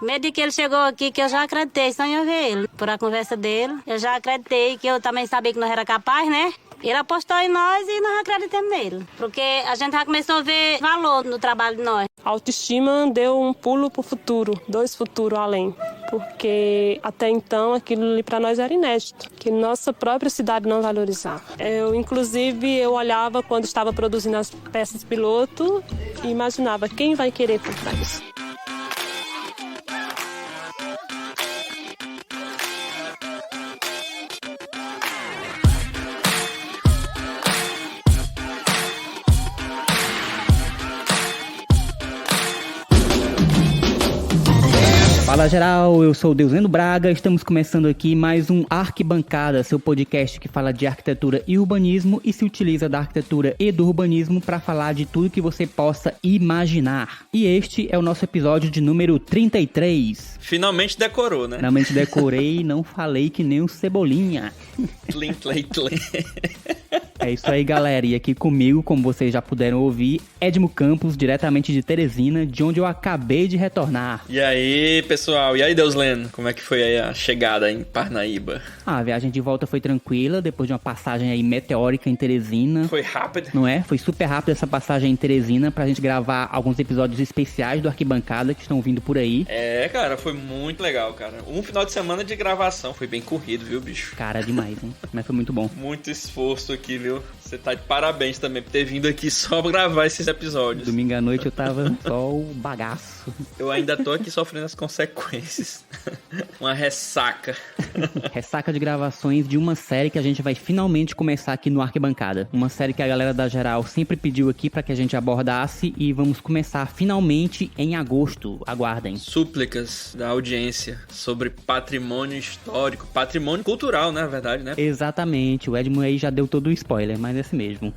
Medo que ele chegou aqui, que eu já acreditei, só em ver ele. Por a conversa dele, eu já acreditei, que eu também sabia que nós era capaz, né? Ele apostou em nós e nós acreditamos nele. Porque a gente já começou a ver valor no trabalho de nós. A autoestima deu um pulo pro futuro, 2 futuros além. Porque até então aquilo ali para nós era inédito, que nossa própria cidade não valorizava. Eu olhava quando estava produzindo as peças piloto e imaginava quem vai querer comprar isso. Fala geral, eu sou o Deusendo Braga, estamos começando aqui mais um Arquibancada, seu podcast que fala de arquitetura e urbanismo e se utiliza da arquitetura e do urbanismo para falar de tudo que você possa imaginar. E este é o nosso episódio de número 33. Finalmente decorou, né? Finalmente decorei e não falei que nem o Cebolinha. Tlim. É isso aí, galera. E aqui comigo, como vocês já puderam ouvir, Edmo Campos, diretamente de Teresina, de onde eu acabei de retornar. E aí, pessoal? E aí, Deusleno? Como é que foi aí a chegada em Parnaíba? A viagem de volta foi tranquila, depois de uma passagem aí meteórica em Teresina. Foi rápida? Não é? Foi super rápida essa passagem em Teresina pra gente gravar alguns episódios especiais do Arquibancada que estão vindo por aí. É, cara, foi muito legal, cara. Um final de semana de gravação, foi bem corrido, viu, bicho? Cara, demais, hein? Mas foi muito bom. Muito esforço aqui, viu? Você tá de parabéns também por ter vindo aqui só pra gravar esses episódios. Domingo à noite eu tava só o bagaço. Eu ainda tô aqui sofrendo as consequências. Uma ressaca. Ressaca de gravações de uma série que a gente vai finalmente começar aqui no Arquibancada. Uma série que a galera da Geral sempre pediu aqui pra que a gente abordasse e vamos começar finalmente em agosto. Aguardem. Súplicas da audiência sobre patrimônio histórico, patrimônio cultural, né, na verdade, né? Exatamente. O Edmo aí já deu todo o spoiler, mas é esse mesmo.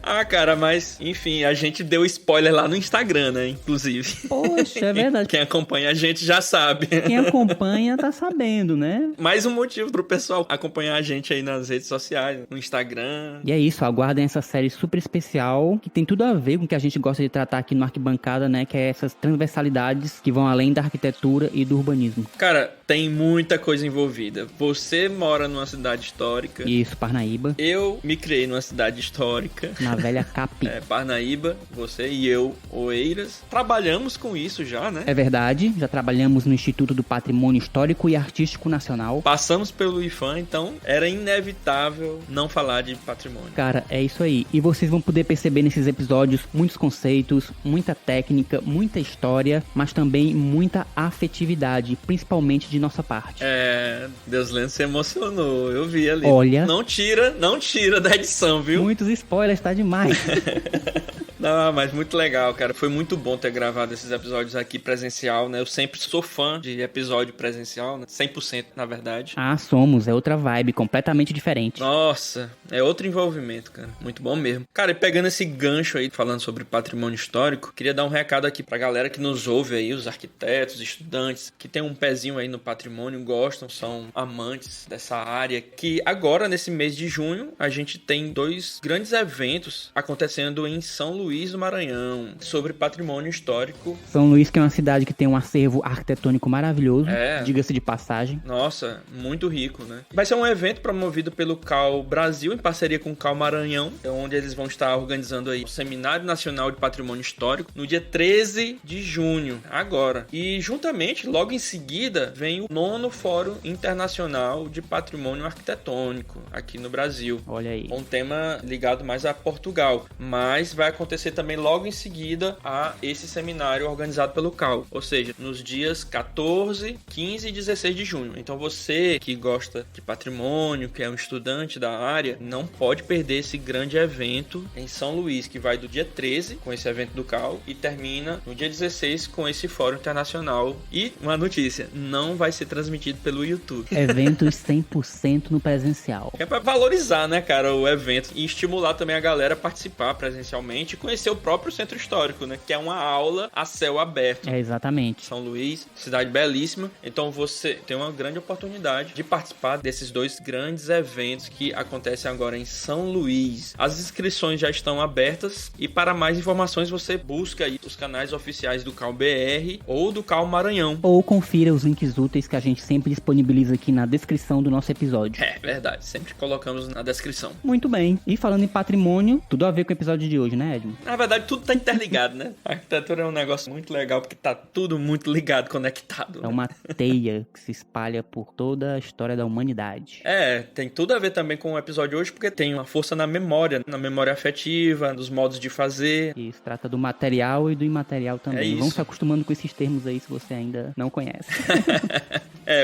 Ah, cara, mas, enfim, a gente deu spoiler lá no Instagram, né, inclusive. Poxa, é verdade. Quem acompanha a gente já sabe. Quem acompanha tá sabendo, né? Mais um motivo pro pessoal acompanhar a gente aí nas redes sociais, no Instagram. E é isso, aguardem essa série super especial, que tem tudo a ver com o que a gente gosta de tratar aqui no Arquibancada, né? Que é essas transversalidades que vão além da arquitetura e do urbanismo. Cara, tem muita coisa envolvida. Você mora numa cidade histórica. Isso, Parnaíba. Eu me criei numa cidade histórica. Na velha Cap. Parnaíba, você e eu, Oeiras. Trabalhamos com isso já, né? É verdade, já trabalhamos no Instituto do Patrimônio Histórico e Artístico Nacional. Passamos pelo IFAM, então era inevitável não falar de patrimônio. Cara, é isso aí. E vocês vão poder perceber nesses episódios muitos conceitos, muita técnica, muita história, mas também muita afetividade, principalmente de nossa parte. Deusleno se emocionou, eu vi ali. Olha. Não tira da edição, viu? Muitos spoilers, tá demais. Não, mas muito legal, cara. Foi muito bom ter gravado esses episódios aqui presencial, né? Eu sempre sou fã de episódio presencial, né? 100% na verdade. Ah, somos. É outra vibe, completamente diferente. Nossa, é outro envolvimento, cara. Muito bom mesmo. Cara, e pegando esse gancho aí, falando sobre patrimônio histórico, queria dar um recado aqui pra galera que nos ouve aí, os arquitetos, estudantes, que tem um pezinho aí no patrimônio, gostam, são amantes dessa área, que agora, nesse mês de junho, a gente tem 2 grandes eventos acontecendo em São Luís do Maranhão, sobre patrimônio histórico. São Luís, que é uma cidade que tem um acervo arquitetônico maravilhoso, diga-se de passagem. Nossa, muito rico, né? Vai ser um evento promovido pelo CAU Brasil, em parceria com o CAU Maranhão, onde eles vão estar organizando aí o Seminário Nacional de Patrimônio Histórico, no dia 13 de junho, agora. E juntamente, logo em seguida, vem o 9º Fórum Internacional de Patrimônio Arquitetônico, aqui no Brasil. Olha aí. Um tema ligado mais a Portugal, mas vai acontecer também logo em seguida a esse seminário organizado pelo CAU, ou seja, nos dias 14, 15 e 16 de junho. Então você que gosta de patrimônio, que é um estudante da área, não pode perder esse grande evento em São Luís, que vai do dia 13 com esse evento do CAU e termina no dia 16 com esse fórum internacional. E uma notícia, não vai ser transmitido pelo YouTube. Eventos 100% no presencial. É pra valorizar, né, cara, o evento e estimular também a galera a participar presencialmente e conhecer o próprio centro histórico, né? Que é uma aula a céu aberto. Exatamente. São Luís, cidade belíssima. Então você tem uma grande oportunidade de participar desses 2 grandes eventos que acontecem agora em São Luís. As inscrições já estão abertas e para mais informações você busca aí os canais oficiais do Cal BR ou do Cal Maranhão. Ou confira os links úteis que a gente sempre disponibiliza aqui na descrição do nosso episódio. É verdade, sempre colocamos na descrição. Muito bem. E falando em patrimônio, tudo a ver com o episódio de hoje, né, Edmo? Na verdade, tudo tá interligado, né? A arquitetura é um negócio muito legal porque tá tudo muito ligado, conectado. É né? uma teia que se espalha por toda a história da humanidade. Tem tudo a ver também com o episódio de hoje, porque tem uma força na memória afetiva, nos modos de fazer. E se trata do material e do imaterial também. isso. Vamos se acostumando com esses termos aí, se você ainda não conhece.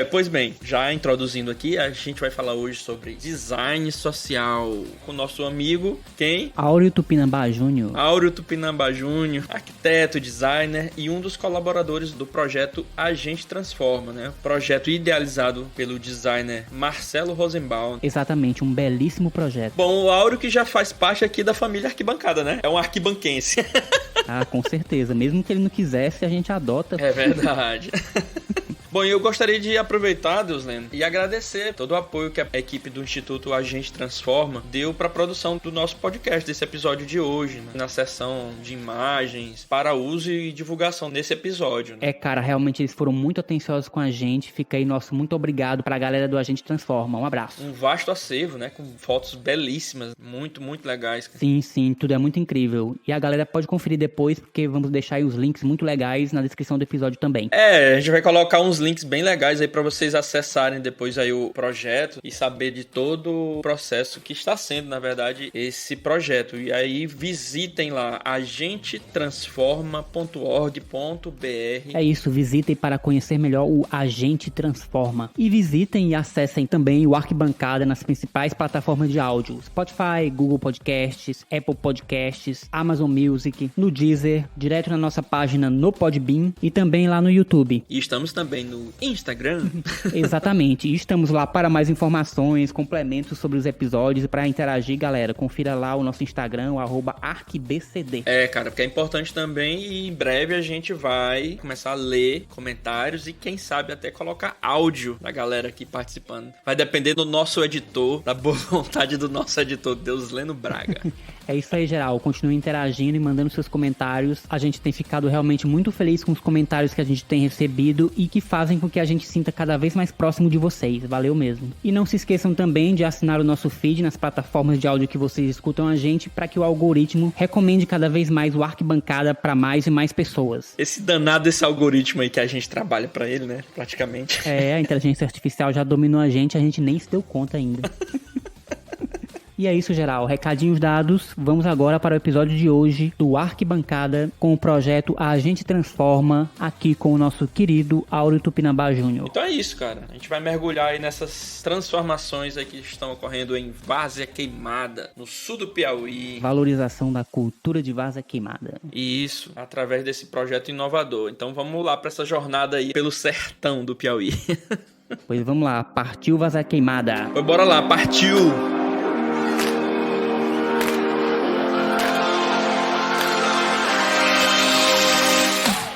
Pois bem, já introduzindo aqui, a gente vai falar hoje sobre design social com o nosso amigo, quem? Áureo Tupinambá Júnior. Áureo Tupinambá Júnior, arquiteto, designer e um dos colaboradores do projeto A Gente Transforma, né? Projeto idealizado pelo designer Marcelo Rosenbaum. Exatamente, um belíssimo projeto. Bom, o Áureo que já faz parte aqui da família arquibancada, né? É um arquibanquense. Ah, com certeza. Mesmo que ele não quisesse, a gente adota. É verdade. Bom, eu gostaria de aproveitar, Deusleno, e agradecer todo o apoio que a equipe do Instituto A Gente Transforma deu para a produção do nosso podcast, desse episódio de hoje, né? Na seção de imagens, para uso e divulgação nesse episódio. Né? Cara, realmente eles foram muito atenciosos com a gente. Fica aí nosso muito obrigado pra galera do A Gente Transforma. Um abraço. Um vasto acervo, né? Com fotos belíssimas, muito, muito legais. Sim, tudo é muito incrível. E a galera pode conferir depois, porque vamos deixar aí os links muito legais na descrição do episódio também. A gente vai colocar uns links bem legais aí para vocês acessarem depois aí o projeto e saber de todo o processo que está sendo, na verdade, esse projeto. E aí visitem lá agentetransforma.org.br. É isso, visitem para conhecer melhor o A Gente Transforma. E visitem e acessem também o Arquibancada nas principais plataformas de áudio: Spotify, Google Podcasts, Apple Podcasts, Amazon Music, no Deezer, direto na nossa página no Podbean e também lá no YouTube. E estamos também no Instagram. Exatamente, e estamos lá para mais informações, complementos sobre os episódios e para interagir, galera. Confira lá o nosso Instagram, o @arquibcd. Cara, porque é importante também e em breve a gente vai começar a ler comentários e quem sabe até colocar áudio da galera aqui participando. Vai depender do nosso editor, da boa vontade do nosso editor, Deusleno Braga. É isso aí, geral. Continue interagindo e mandando seus comentários. A gente tem ficado realmente muito feliz com os comentários que a gente tem recebido e que fazem com que a gente sinta cada vez mais próximo de vocês. Valeu mesmo. E não se esqueçam também de assinar o nosso feed nas plataformas de áudio que vocês escutam a gente, para que o algoritmo recomende cada vez mais o Arquibancada para mais e mais pessoas. Esse danado desse algoritmo aí que a gente trabalha para ele, né? Praticamente. A inteligência artificial já dominou a gente nem se deu conta ainda. E é isso, geral. Recadinhos dados. Vamos agora para o episódio de hoje do Arquibancada com o projeto A Gente Transforma, aqui com o nosso querido Áureo Tupinambá Júnior. Então é isso, cara. A gente vai mergulhar aí nessas transformações aí que estão ocorrendo em Várzea Queimada, no sul do Piauí. Valorização da cultura de Várzea Queimada. Isso, através desse projeto inovador. Então vamos lá para essa jornada aí pelo sertão do Piauí. Pois vamos lá. Partiu Várzea Queimada. Pois bora lá, partiu!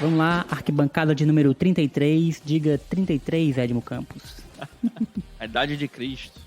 Vamos lá, arquibancada de número 33. Diga 33, Edmo Campos. A idade de Cristo.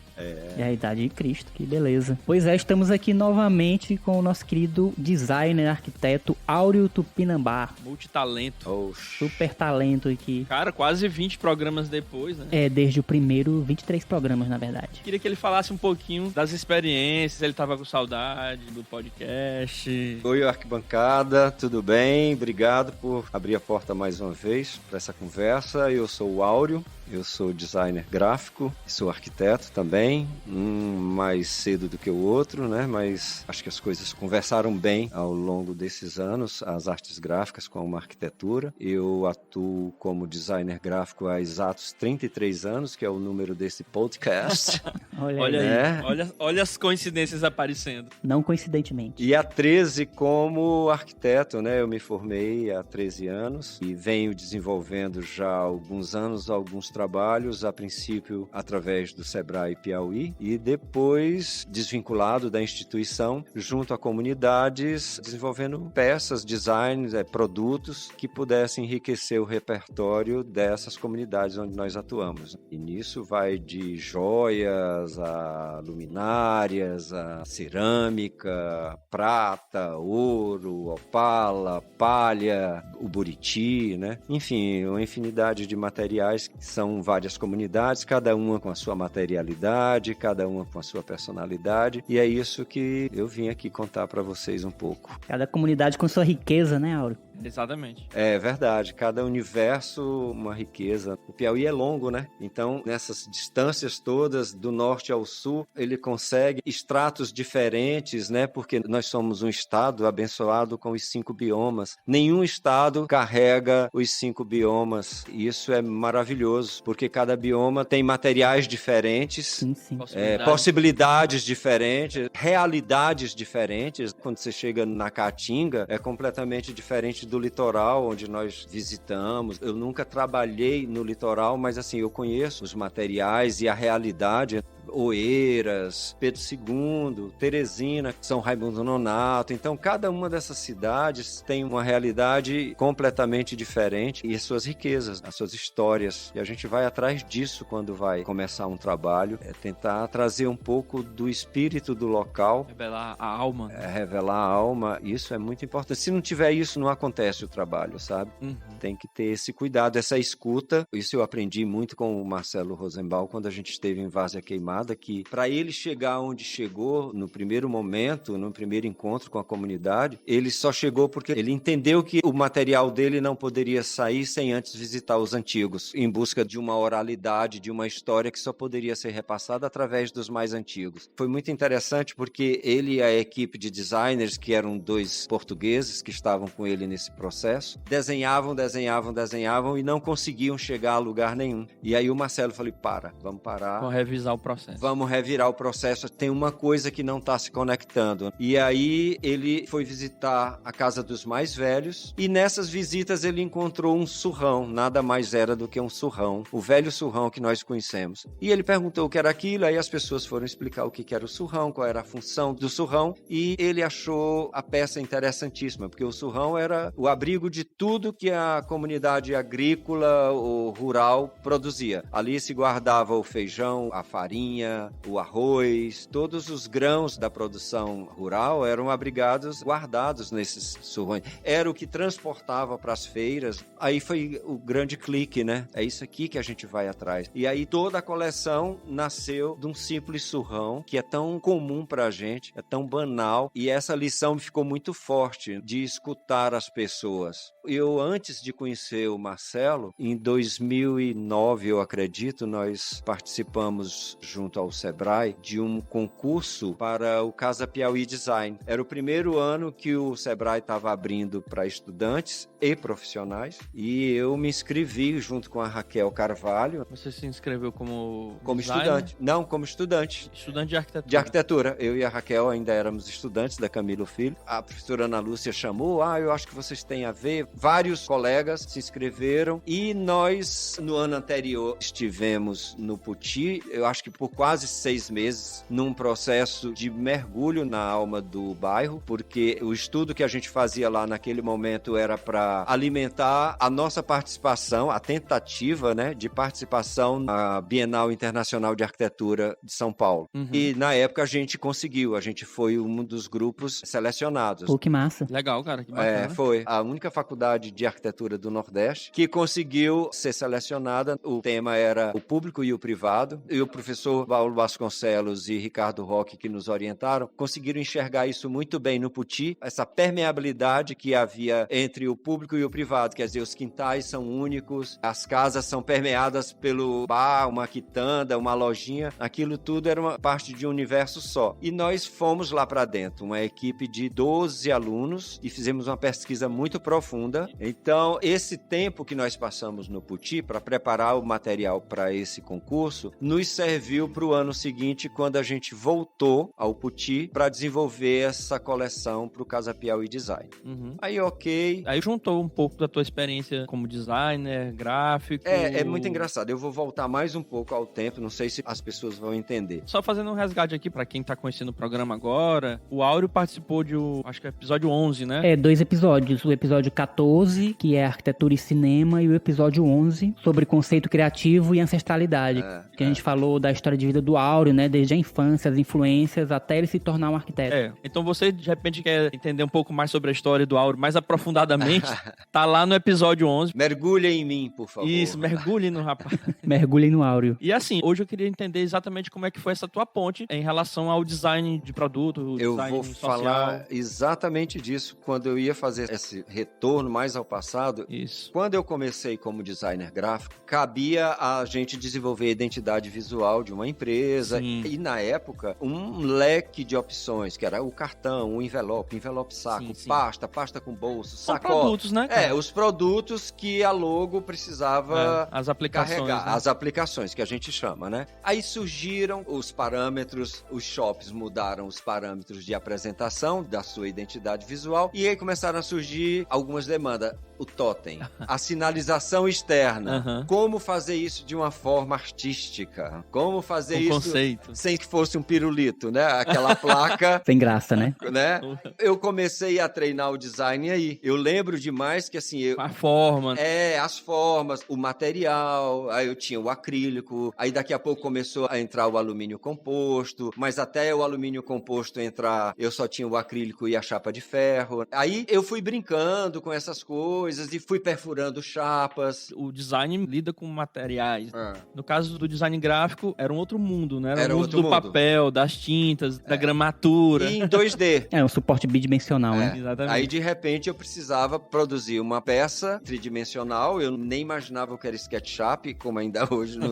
É a idade de Cristo, que beleza. Pois é, estamos aqui novamente com o nosso querido designer, arquiteto Áureo Tupinambá. Multitalento. Super talento aqui. Cara, quase 20 programas depois, né? Desde o primeiro, 23 programas, na verdade. Queria que ele falasse um pouquinho das experiências, ele tava com saudade do podcast. Oi, arquibancada, tudo bem? Obrigado por abrir a porta mais uma vez para essa conversa. Eu sou o Áureo. Eu sou designer gráfico, sou arquiteto também, mais cedo do que o outro, né? Mas acho que as coisas conversaram bem ao longo desses anos, as artes gráficas com uma arquitetura. Eu atuo como designer gráfico há exatos 33 anos, que é o número desse podcast. Olha aí, olha as coincidências aparecendo. Não coincidentemente. E há 13 como arquiteto, né? Eu me formei há 13 anos e venho desenvolvendo já há alguns anos alguns trabalhos trabalhos, a princípio através do Sebrae Piauí e depois desvinculado da instituição, junto a comunidades, desenvolvendo peças, designs, produtos que pudessem enriquecer o repertório dessas comunidades onde nós atuamos. E nisso vai de joias, a luminárias, a cerâmica, prata, ouro, opala, palha, o buriti, né? Enfim, uma infinidade de materiais que são várias comunidades, cada uma com a sua materialidade, cada uma com a sua personalidade, e é isso que eu vim aqui contar para vocês um pouco. Cada comunidade com sua riqueza, né, Áureo? Exatamente. É verdade, cada universo uma riqueza. O Piauí é longo, né? Então, nessas distâncias todas, do norte ao sul, ele consegue estratos diferentes, né? Porque nós somos um estado abençoado com os 5 biomas. Nenhum estado carrega os 5 biomas. E isso é maravilhoso, porque cada bioma tem materiais diferentes, Sim. possibilidades diferentes, realidades diferentes. Quando você chega na Caatinga, é completamente diferente do litoral onde nós visitamos. Eu nunca trabalhei no litoral, mas assim, eu conheço os materiais e a realidade. Oeiras, Pedro II, Teresina, São Raimundo Nonato. Então, cada uma dessas cidades tem uma realidade completamente diferente e as suas riquezas, as suas histórias. E a gente vai atrás disso quando vai começar um trabalho, tentar trazer um pouco do espírito do local. Revelar a alma. Revelar a alma. Isso é muito importante. Se não tiver isso, não acontece o trabalho, sabe? Tem que ter esse cuidado, essa escuta. Isso eu aprendi muito com o Marcelo Rosenbaum quando a gente esteve em Várzea Queimada, que para ele chegar onde chegou no primeiro momento, no primeiro encontro com a comunidade, ele só chegou porque ele entendeu que o material dele não poderia sair sem antes visitar os antigos, em busca de uma oralidade, de uma história que só poderia ser repassada através dos mais antigos. Foi muito interessante porque ele e a equipe de designers, que eram 2 portugueses que estavam com ele nesse processo, desenhavam e não conseguiam chegar a lugar nenhum. E aí o Marcelo falou, vamos parar. Vamos revisar o processo. Vamos revirar o processo, tem uma coisa que não está se conectando. E aí ele foi visitar a casa dos mais velhos e nessas visitas ele encontrou um surrão, nada mais era do que um surrão, o velho surrão que nós conhecemos. E ele perguntou o que era aquilo, aí as pessoas foram explicar o que era o surrão, qual era a função do surrão, e ele achou a peça interessantíssima, porque o surrão era o abrigo de tudo que a comunidade agrícola ou rural produzia. Ali se guardava o feijão, a farinha, o arroz, todos os grãos da produção rural eram abrigados, guardados nesses surrões. Era o que transportava para as feiras. Aí foi o grande clique, né? É isso aqui que a gente vai atrás. E aí toda a coleção nasceu de um simples surrão, que é tão comum para a gente, é tão banal, e essa lição ficou muito forte de escutar as pessoas. Eu, antes de conhecer o Marcelo, em 2009, eu acredito, nós participamos junto ao Sebrae, de um concurso para o Casa Piauí Design. Era o primeiro ano que o Sebrae estava abrindo para estudantes e profissionais, e eu me inscrevi junto com a Raquel Carvalho. Você se inscreveu como estudante? Não, como estudante. Estudante de arquitetura. De arquitetura. Eu e a Raquel ainda éramos estudantes da Camilo Filho. A professora Ana Lúcia chamou, eu acho que vocês têm a ver. Vários colegas se inscreveram e nós, no ano anterior, estivemos no Puti, eu acho que por quase 6 meses, num processo de mergulho na alma do bairro, porque o estudo que a gente fazia lá naquele momento era para alimentar a nossa participação, a tentativa, né, de participação na Bienal Internacional de Arquitetura de São Paulo. E na época a gente conseguiu, a gente foi um dos grupos selecionados. Pô, que massa. Legal, cara, que bacana. Foi a única faculdade de arquitetura do Nordeste que conseguiu ser selecionada. O tema era o público e o privado, e o professor Paulo Vasconcelos e Ricardo Roque, que nos orientaram, conseguiram enxergar isso muito bem no Puti, essa permeabilidade que havia entre o público e o privado, quer dizer, os quintais são únicos, as casas são permeadas pelo bar, uma quitanda, uma lojinha, aquilo tudo era uma parte de um universo só. E nós fomos lá para dentro, uma equipe de 12 alunos, e fizemos uma pesquisa muito profunda. Então, esse tempo que nós passamos no Puti para preparar o material para esse concurso, nos serviu pro ano seguinte, quando a gente voltou ao Puti para desenvolver essa coleção pro Casa Piauí Design. Aí, ok. Aí juntou um pouco da tua experiência como designer, gráfico. É muito engraçado. Eu vou voltar mais um pouco ao tempo, não sei se as pessoas vão entender. Só fazendo um resgate aqui pra quem tá conhecendo o programa agora, o Áureo participou de, acho que é episódio 11, né? 2 episódios. O episódio 14, que é arquitetura e cinema, e o episódio 11, sobre conceito criativo e ancestralidade. Que a gente falou da história de vida do Áureo, né? Desde a infância, as influências, até ele se tornar um arquiteto. Então você, de repente, quer entender um pouco mais sobre a história do Áureo mais aprofundadamente, tá lá no episódio 11. Mergulha em mim, por favor. Isso, mergulhe no rapaz. Mergulhem no Áureo. E assim, hoje eu queria entender exatamente como é que foi essa tua ponte em relação ao design de produto, Eu design vou social. falar exatamente disso quando eu ia fazer esse retorno mais ao passado. Isso. Quando eu comecei como designer gráfico, cabia a gente desenvolver a identidade visual de uma empresa. Sim. E na época, um leque de opções, que era o cartão, o envelope saco, Sim. pasta com bolso, São sacola. produtos, né, cara? Os produtos que a logo precisava As aplicações, carregar, né? as aplicações que a gente chama, né? Aí surgiram os parâmetros, os shops mudaram os parâmetros de apresentação da sua identidade visual e aí começaram a surgir algumas demandas. O totem, a sinalização externa, como fazer isso de uma forma artística, como fazer isso conceito. sem que fosse um pirulito, né? Aquela placa... Sem graça, né? Eu comecei a treinar o design aí. Eu lembro demais que assim... A forma. As formas, o material, aí eu tinha o acrílico, aí daqui a pouco começou a entrar o alumínio composto, mas até o alumínio composto entrar, eu só tinha o acrílico e a chapa de ferro. Aí eu fui brincando com essas coisas e fui perfurando chapas. O design lida com materiais. No caso do design gráfico, era um outro mundo, né? Era o mundo do papel, das tintas, da gramatura. E em 2D. Um suporte bidimensional, né? Exatamente. Aí, de repente, eu precisava produzir uma peça tridimensional. Eu nem imaginava o que era SketchUp, como ainda hoje não.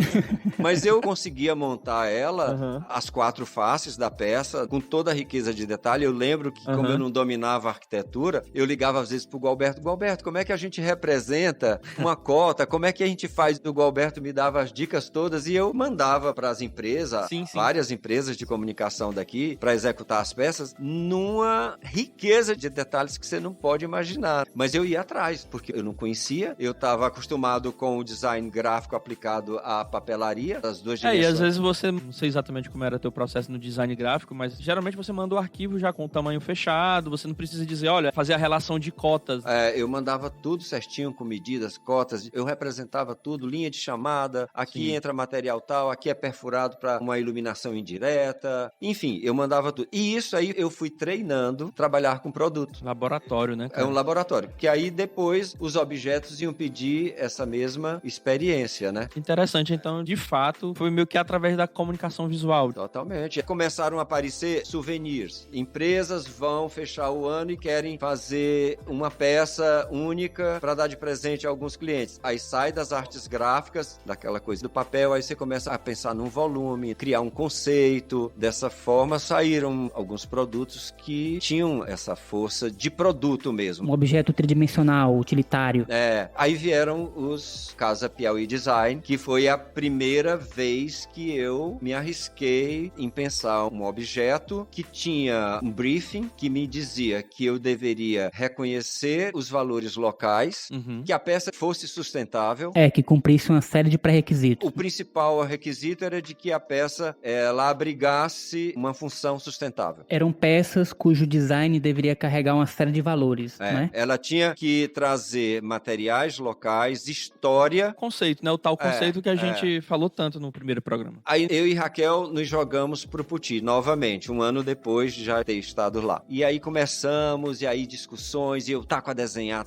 Mas eu conseguia montar ela, as 4 faces da peça, com toda a riqueza de detalhe. Eu lembro que, como eu não dominava a arquitetura, eu ligava às vezes pro Gualberto. Gualberto, como é que a gente representa uma cota? Como é que a gente faz? O Gualberto me dava as dicas todas e eu mandava para as empresas, várias empresas de comunicação daqui, para executar as peças, numa riqueza de detalhes que você não pode imaginar. Mas eu ia atrás, porque eu não conhecia, eu estava acostumado com o design gráfico aplicado à papelaria, das 2 dimensões. E às vezes você, não sei exatamente como era teu processo no design gráfico, mas geralmente você manda o arquivo já com o tamanho fechado, você não precisa dizer, olha, fazer a relação de cotas. Eu mandava tudo certinho, com medidas, cotas, eu representava tudo, linha de chamada, aqui entra material tal, aqui é perfurado para uma iluminação indireta, enfim, eu mandava tudo. E isso aí eu fui treinando trabalhar com produto. Laboratório, né, cara? É um laboratório, que aí depois os objetos iam pedir essa mesma experiência, né? Interessante, então, de fato, foi meio que através da comunicação visual. Totalmente. Começaram a aparecer souvenirs. Empresas vão fechar o ano e querem fazer uma peça única para dar de presente a alguns clientes. Aí sai das artes gráficas, daquela coisa do papel, aí você começa a pensar num volume, criar um conceito. Dessa forma saíram alguns produtos que tinham essa força de produto mesmo. Um objeto tridimensional, utilitário. Aí vieram os Casa Piauí Design, que foi a primeira vez que eu me arrisquei em pensar um objeto que tinha um briefing que me dizia que eu deveria reconhecer os valores locais, que a peça fosse sustentável. Que cumprisse uma série de pré-requisitos. O principal requisito era de que a peça ela abrigasse uma função sustentável. Eram peças cujo design deveria carregar uma série de valores, né? Ela tinha que trazer materiais locais, história. Conceito, né? O tal conceito que a gente falou tanto no primeiro programa. Aí eu e Raquel nos jogamos pro Puti novamente, um ano depois de já ter estado lá. E aí começamos, e aí discussões, e eu taco a desenhar,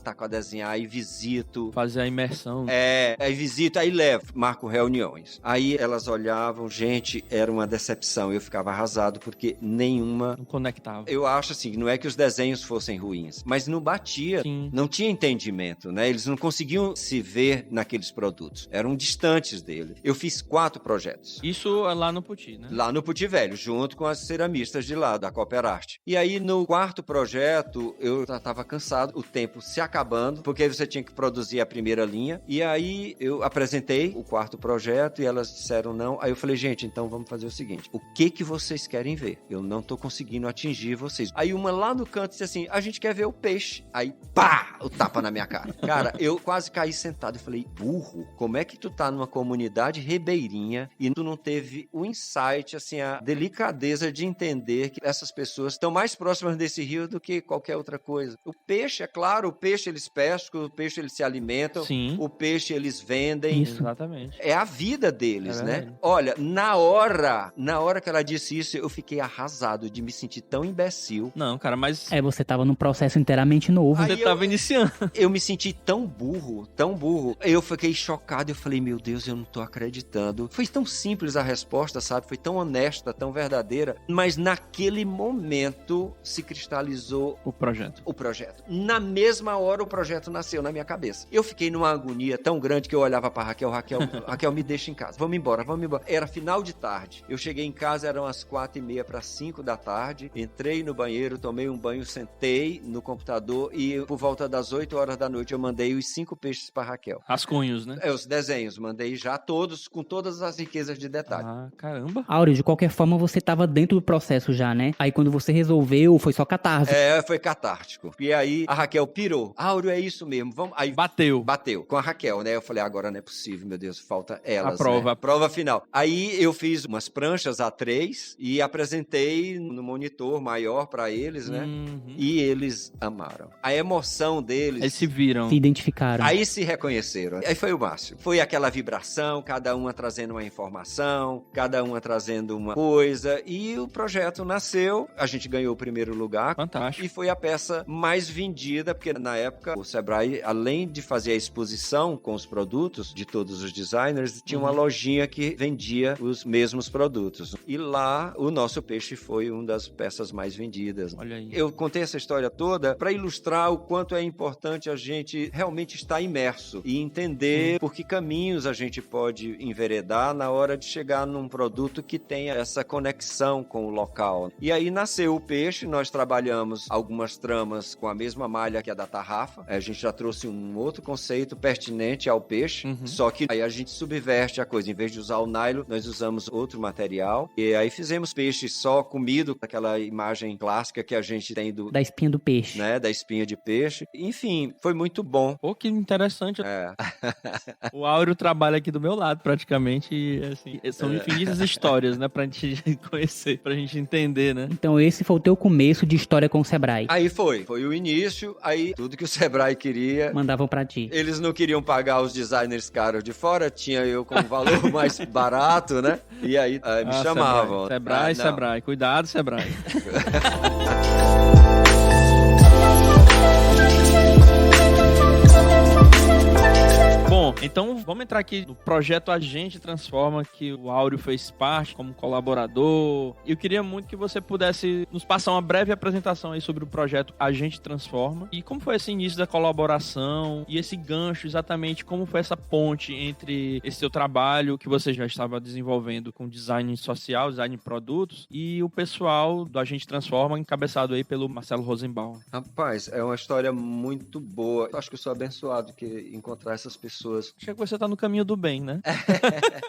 e visito. Fazer a imersão. Aí visito, aí levo, marco reuniões. Aí elas olhavam, gente, era uma decepção. Eu ficava arrasado porque nenhuma... Não conectava. Eu acho assim, não é que os desenhos fossem ruins, mas não batia, não tinha entendimento, né? Eles não conseguiam se ver naqueles produtos. Eram distantes dele. Eu fiz 4 projetos. Isso lá no Puti, né? Lá no Puti Velho, junto com as ceramistas de lá, da Cooperarte. E aí, no 4º projeto, eu já estava cansado, o tempo se acabando, porque você tinha que produzir a primeira linha. E aí, eu apresentei o 4º projeto e elas disseram não. Aí eu falei, gente, então vamos fazer o seguinte, o que vocês querem ver? Eu não tô conseguindo atingir vocês. Aí uma lá no canto disse assim, a gente quer ver o peixe. Aí, pá, o tapa na minha cara. Cara, eu quase caí sentado. Eu falei, burro, como é que tu tá numa comunidade ribeirinha e tu não teve o insight, assim, a delicadeza de entender que essas pessoas estão mais próximas desse rio do que qualquer outra coisa. O peixe, é claro, o peixe eles pescam, o peixe eles se alimentam, Sim. o peixe eles vendem. Isso. Exatamente. É a vida deles, É né? verdade. Olha, na hora que ela disse isso, eu fiquei arrasado de me sentir tão imbecil. Não, cara, mas Você tava num processo inteiramente novo. Aí você tava iniciando. Eu me senti tão burro, tão burro. Eu fiquei chocado, eu falei, meu Deus, eu não tô acreditando. Foi tão simples a resposta, sabe? Foi tão honesta, tão verdadeira. Mas naquele momento se cristalizou O projeto. o projeto. Na mesma hora o projeto nasceu na minha cabeça. Eu fiquei numa agonia tão grande que eu olhava pra Raquel, Raquel, me deixa em casa. Vamos embora. Era final de tarde. Eu cheguei em casa, eram as 4:30 para 5 da tarde. Entrei no banheiro, tomei um banho, sentei no computador e por volta das 8 horas da noite eu mandei os 5 peixes pra Raquel. Rascunhos, né? Os desenhos, mandei já todos, com todas as riquezas de detalhe. Ah, caramba. Áureo, de qualquer forma, você tava dentro do processo já, né? Aí quando você resolveu, foi só catarse. Foi catártico. E aí a Raquel pirou. Áureo, é isso mesmo. Vamos. Aí Bateu. bateu com a Raquel, né? Eu falei, agora não é possível, meu Deus, falta elas, A prova. né? A prova final. Aí eu fiz umas pranchas A3 e apresentei no monitor maior pra eles, né? Uhum. E eles amaram. A emoção deles... Eles se viram. Se identificaram. Aí se reconheceram. Aí foi o máximo. Foi aquela vibração, cada uma trazendo uma informação, cada uma trazendo uma coisa. E o projeto nasceu, a gente ganhou o primeiro lugar. Fantástico. E foi a peça mais vendida, porque na época o Sebrae, além de fazer a exposição com os produtos de todos os designers, tinha uma lojinha que vendia os mesmos produtos. E lá o nosso peixe foi uma das peças mais vendidas. Olha aí. Eu contei essa história toda para ilustrar o quanto é importante a gente realmente estar imerso e entender por que caminhos a gente pode enveredar na hora de chegar num produto que tenha essa conexão com o local. E aí nasceu o peixe, nós trabalhamos algumas tramas com a mesma malha que a da tarrafa. A gente já trouxe um outro conceito pertinente ao peixe, só que aí a gente subverte a coisa. Em vez de usar o nylon, nós usamos outro material. E aí fizemos peixe só comido, aquela imagem clássica que a gente tem Da espinha do peixe. né, da espinha de peixe. Enfim, foi muito bom. Pô, que interessante. É. O Áureo trabalha aqui do meu lado, praticamente. E, assim, são infinitas histórias, né? Pra gente conhecer, pra gente entender, né? Então esse foi o teu começo de história com o Sebrae. Aí foi o início, aí tudo que o Sebrae queria. Mandavam pra ti. Eles não queriam pagar os designers caros de fora, tinha eu com um valor mais barato, né? E aí me chamavam. Sebrae, Não. Sebrae. Cuidado, Sebrae. Bom, então vamos entrar aqui no projeto A Gente Transforma, que o Áureo fez parte como colaborador. Eu queria muito que você pudesse nos passar uma breve apresentação aí sobre o projeto A Gente Transforma e como foi esse início da colaboração e esse gancho, exatamente como foi essa ponte entre esse seu trabalho que você já estava desenvolvendo com design social, design de produtos e o pessoal do A Gente Transforma, encabeçado aí pelo Marcelo Rosenbaum. Rapaz, é uma história muito boa. Eu acho que eu sou abençoado que encontrar essas pessoas. Acho que você tá no caminho do bem, né?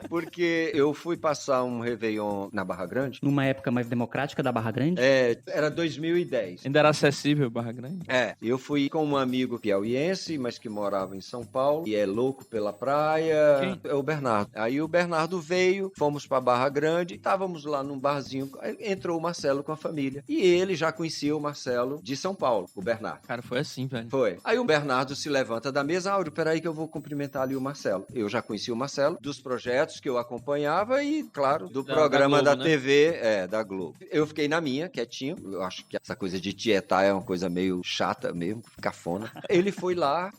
Porque eu fui passar um Réveillon na Barra Grande. Numa época mais democrática da Barra Grande. Era 2010. Ainda era acessível Barra Grande? Eu fui com um amigo piauiense, mas que morava em São Paulo, e é louco pela praia. Quem? É o Bernardo. Aí o Bernardo veio, fomos pra Barra Grande, estávamos lá num barzinho, aí entrou o Marcelo com a família. E ele já conhecia o Marcelo de São Paulo, o Bernardo. Cara, foi assim, velho. Foi. Aí o Bernardo se levanta da mesa, Áureo, peraí que eu vou cumprimentar ali o Marcelo. Eu já conheci o Marcelo, dos projetos que eu acompanhava e, claro, do programa da da Globo, né? TV, da Globo. Eu fiquei na minha, quietinho. Eu acho que essa coisa de tietar é uma coisa meio chata mesmo, cafona. Ele foi lá,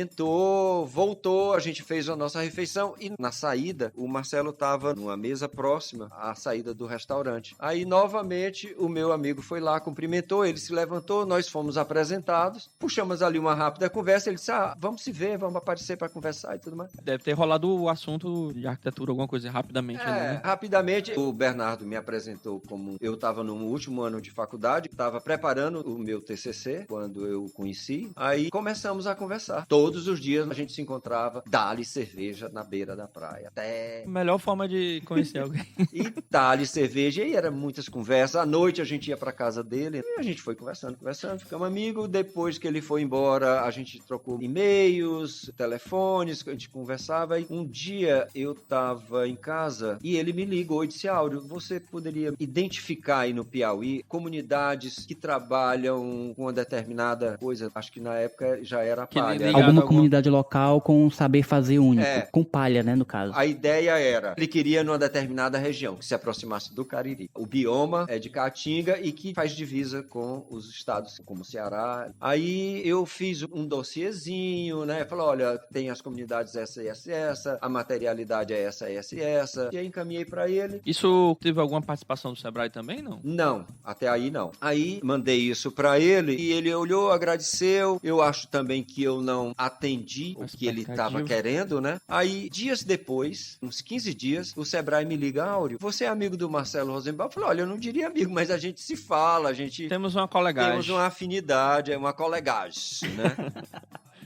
cumprimentou, voltou, a gente fez a nossa refeição e na saída, o Marcelo tava numa mesa próxima à saída do restaurante. Aí, novamente, o meu amigo foi lá, cumprimentou, ele se levantou, nós fomos apresentados, puxamos ali uma rápida conversa, ele disse, vamos se ver, vamos aparecer para conversar. tudo mais. Deve ter rolado o assunto de arquitetura, alguma coisa, rapidamente. Ali, né? Rapidamente, o Bernardo me apresentou como eu estava no último ano de faculdade, estava preparando o meu TCC, quando eu o conheci. Aí começamos a conversar. Todos os dias a gente se encontrava, dá-lhe cerveja na beira da praia. Até... Melhor forma de conhecer alguém. E dá-lhe cerveja, e era muitas conversas. À noite a gente ia pra casa dele, e a gente foi conversando, ficamos amigos. Depois que ele foi embora, a gente trocou e-mails, telefones, a gente conversava. E um dia eu tava em casa e ele me ligou e disse: Áureo, você poderia identificar aí no Piauí comunidades que trabalham com uma determinada coisa? Acho que na época já era palha. Alguma comunidade local com um saber fazer único, com palha, né, no caso. A ideia era, ele queria numa determinada região, que se aproximasse do Cariri. O bioma é de Caatinga e que faz divisa com os estados, como o Ceará. Aí eu fiz um dossiezinho, né? Falei, olha, tem as comunidades essa e essa e essa, a materialidade é essa e essa e essa. E aí encaminhei pra ele. Isso teve alguma participação do Sebrae também, não? Não, até aí não. Aí mandei isso pra ele e ele olhou, agradeceu. Eu acho também que eu não atendi o que ele estava querendo, né? Aí, dias depois, uns 15 dias, o Sebrae me liga: Áureo, você é amigo do Marcelo Rosenbaum? Eu falei, olha, eu não diria amigo, mas a gente se fala, a gente... Temos uma colegagem. Temos uma afinidade, é uma colegagem, né?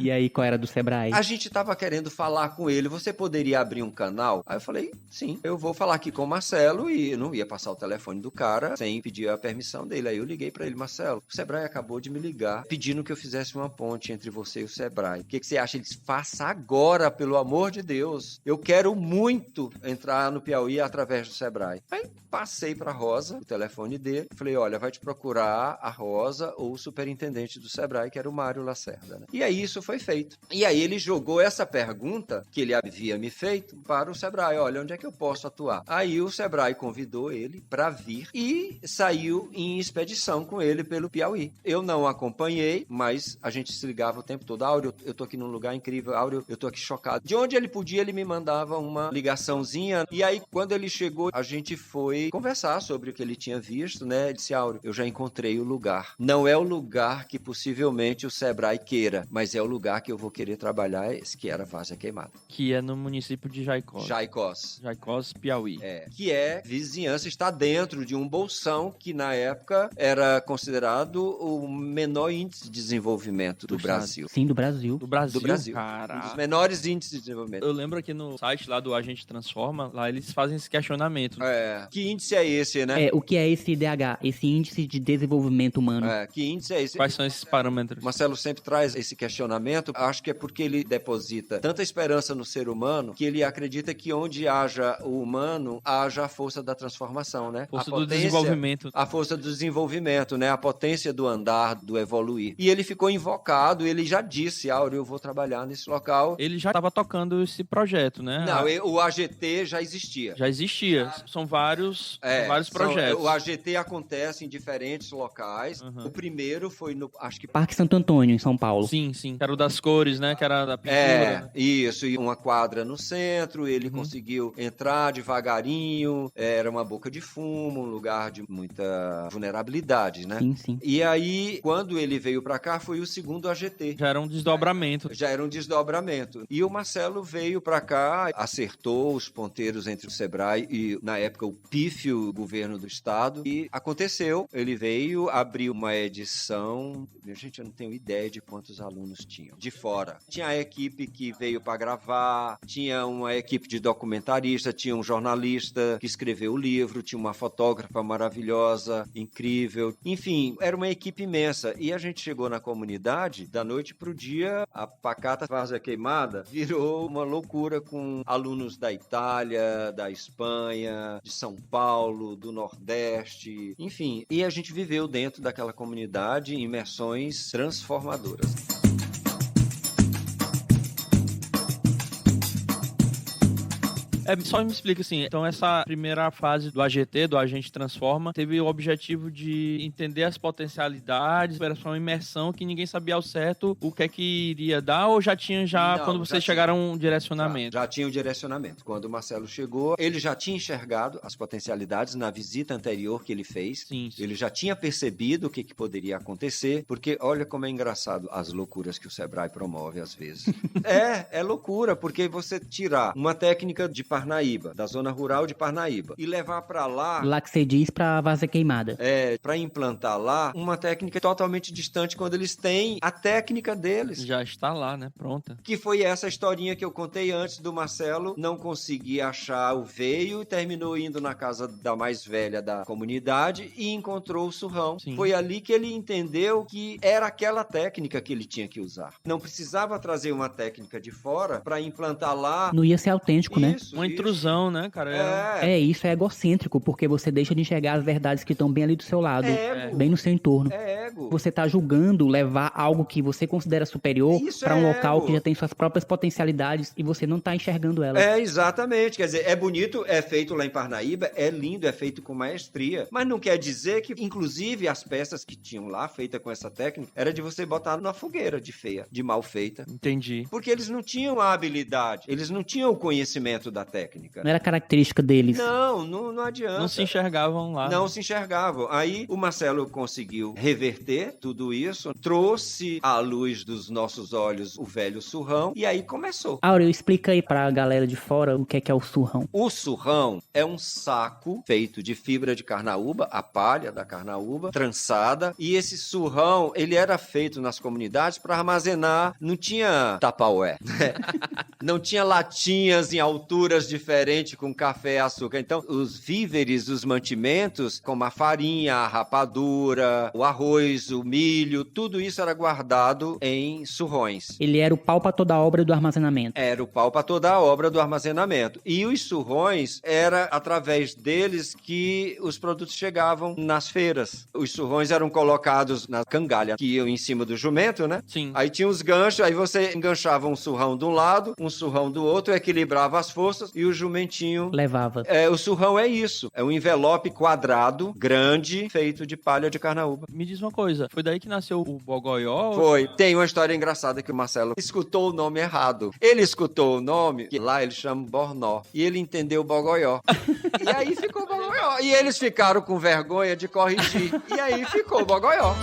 E aí, qual era do Sebrae? A gente tava querendo falar com ele, você poderia abrir um canal? Aí eu falei, sim, eu vou falar aqui com o Marcelo, e eu não ia passar o telefone do cara sem pedir a permissão dele. Aí eu liguei pra ele: Marcelo, o Sebrae acabou de me ligar pedindo que eu fizesse uma ponte entre você e o Sebrae. O que você acha? Eles façam agora, pelo amor de Deus. Eu quero muito entrar no Piauí através do Sebrae. Aí passei pra Rosa o telefone dele, falei, olha, vai te procurar a Rosa ou o superintendente do Sebrae, que era o Mário Lacerda, né? E aí isso foi feito. E aí ele jogou essa pergunta que ele havia me feito para o Sebrae: olha, onde é que eu posso atuar? Aí o Sebrae convidou ele para vir e saiu em expedição com ele pelo Piauí. Eu não acompanhei, mas a gente se ligava o tempo todo: Áureo, eu tô aqui num lugar incrível, Áureo, eu tô aqui chocado. De onde ele podia, ele me mandava uma ligaçãozinha. E aí, quando ele chegou, a gente foi conversar sobre o que ele tinha visto, né? Ele disse: Áureo, eu já encontrei o lugar. Não é o lugar que possivelmente o Sebrae queira, mas é o lugar que eu vou querer trabalhar, esse que era Várzea Queimada. Que é no município de Jaicós. Jaicós, Piauí. Que é vizinhança, está dentro de um bolsão que na época era considerado o menor índice de desenvolvimento do Brasil. Sim, do Brasil. Do Brasil. Um dos menores índices de desenvolvimento. Eu lembro aqui no site lá do Agente Transforma, lá eles fazem esse questionamento. Que índice é esse, né? O que é esse IDH? Esse Índice de Desenvolvimento Humano. Que índice é esse? Quais são esses parâmetros? Marcelo sempre traz esse questionamento. Acho que é porque ele deposita tanta esperança no ser humano que ele acredita que onde haja o humano, haja a força da transformação, né? Força do desenvolvimento. A força do desenvolvimento, né? A potência do andar, do evoluir. E ele ficou invocado, ele já disse: Áureo, eu vou trabalhar nesse local. Ele já estava tocando esse projeto, né? Não, o AGT já existia. Já existia. São vários projetos. O AGT acontece em diferentes locais. O primeiro foi no, acho que... Parque Santo Antônio, em São Paulo. Sim. Era o das cores, né? Que era da pintura. Isso. E uma quadra no centro. Ele conseguiu entrar devagarinho. Era uma boca de fumo, um lugar de muita vulnerabilidade, né? Sim. E aí, quando ele veio pra cá, foi o segundo AGT. Já era um desdobramento. E o Marcelo veio pra cá, acertou os ponteiros entre o Sebrae e, na época, o pífio governo do estado. E aconteceu. Ele veio, abriu uma edição. Gente, eu não tenho ideia de quantos alunos tinham. De fora. Tinha a equipe que veio pra gravar, tinha uma equipe de documentarista, tinha um jornalista que escreveu o livro, tinha uma fotógrafa maravilhosa, incrível. Enfim, era uma equipe imensa. E a gente chegou na comunidade, da noite pro dia, a pacata Várzea Queimada virou uma loucura, com alunos da Itália, da Espanha, de São Paulo, do Nordeste, enfim. E a gente viveu dentro daquela comunidade imersões transformadoras. Só me explica assim, então essa primeira fase do AGT, do Agente Transforma, teve o objetivo de entender as potencialidades, era só uma imersão que ninguém sabia ao certo o que é que iria dar, ou já tinha Não, quando vocês chegaram um direcionamento? Já tinha o direcionamento. Quando o Marcelo chegou, ele já tinha enxergado as potencialidades na visita anterior que ele fez. Sim. Ele já tinha percebido o que poderia acontecer, porque olha como é engraçado as loucuras que o Sebrae promove às vezes. É loucura, porque você tirar uma técnica de Parnaíba, da zona rural de Parnaíba, e levar para Lá que você diz pra várzea queimada. para implantar lá uma técnica totalmente distante quando eles têm a técnica deles. Já está lá, né? Pronta. Que foi essa historinha que eu contei antes do Marcelo não conseguir achar o veio e terminou indo na casa da mais velha da comunidade e encontrou o surrão. Sim. Foi ali que ele entendeu que era aquela técnica que ele tinha que usar. Não precisava trazer uma técnica de fora para implantar lá. Não ia ser autêntico, né? Isso, Uma intrusão, né, cara? Isso é egocêntrico, porque você deixa de enxergar as verdades que estão bem ali do seu lado, ego. bem no seu entorno. É ego. Você tá julgando levar algo que você considera superior Isso pra é um local ego. que já tem suas próprias potencialidades e você não tá enxergando elas. Exatamente. Quer dizer, é bonito, é feito lá em Parnaíba, é lindo, é feito com maestria. Mas não quer dizer que, inclusive, as peças que tinham lá, feitas com essa técnica, era de você botar na fogueira de feia, de mal feita. Entendi. Porque eles não tinham a habilidade, eles não tinham o conhecimento da técnica. Não era característica deles. Não adianta. Não se enxergavam lá. Não se enxergavam. Aí o Marcelo conseguiu reverter tudo isso, trouxe à luz dos nossos olhos o velho surrão e aí começou. Áureo, explica aí pra galera de fora o que é o surrão. O surrão é um saco feito de fibra de carnaúba, a palha da carnaúba, trançada, e esse surrão, ele era feito nas comunidades para armazenar, não tinha Tupperware, né? Não tinha latinhas em alturas diferentes com café e açúcar. Então, os víveres, os mantimentos, como a farinha, a rapadura, o arroz, o milho, tudo isso era guardado em surrões. Ele era o pau pra toda a obra do armazenamento. Era o pau para toda a obra do armazenamento. E os surrões, era através deles que os produtos chegavam nas feiras. Os surrões eram colocados na cangalha, que iam em cima do jumento, né? Sim. Aí tinha os ganchos, aí você enganchava um surrão de um lado, um surrão do outro, equilibrava as forças e o jumentinho... Levava. O surrão é isso. É um envelope quadrado, grande, feito de palha de carnaúba. Me diz uma coisa, foi daí que nasceu o Bogoió? Foi. Tem uma história engraçada que o Marcelo escutou o nome errado. Ele escutou o nome, que lá ele chama Bornó, e ele entendeu Bogoió. E aí ficou Bogoió. E eles ficaram com vergonha de corrigir. E aí ficou Bogoió.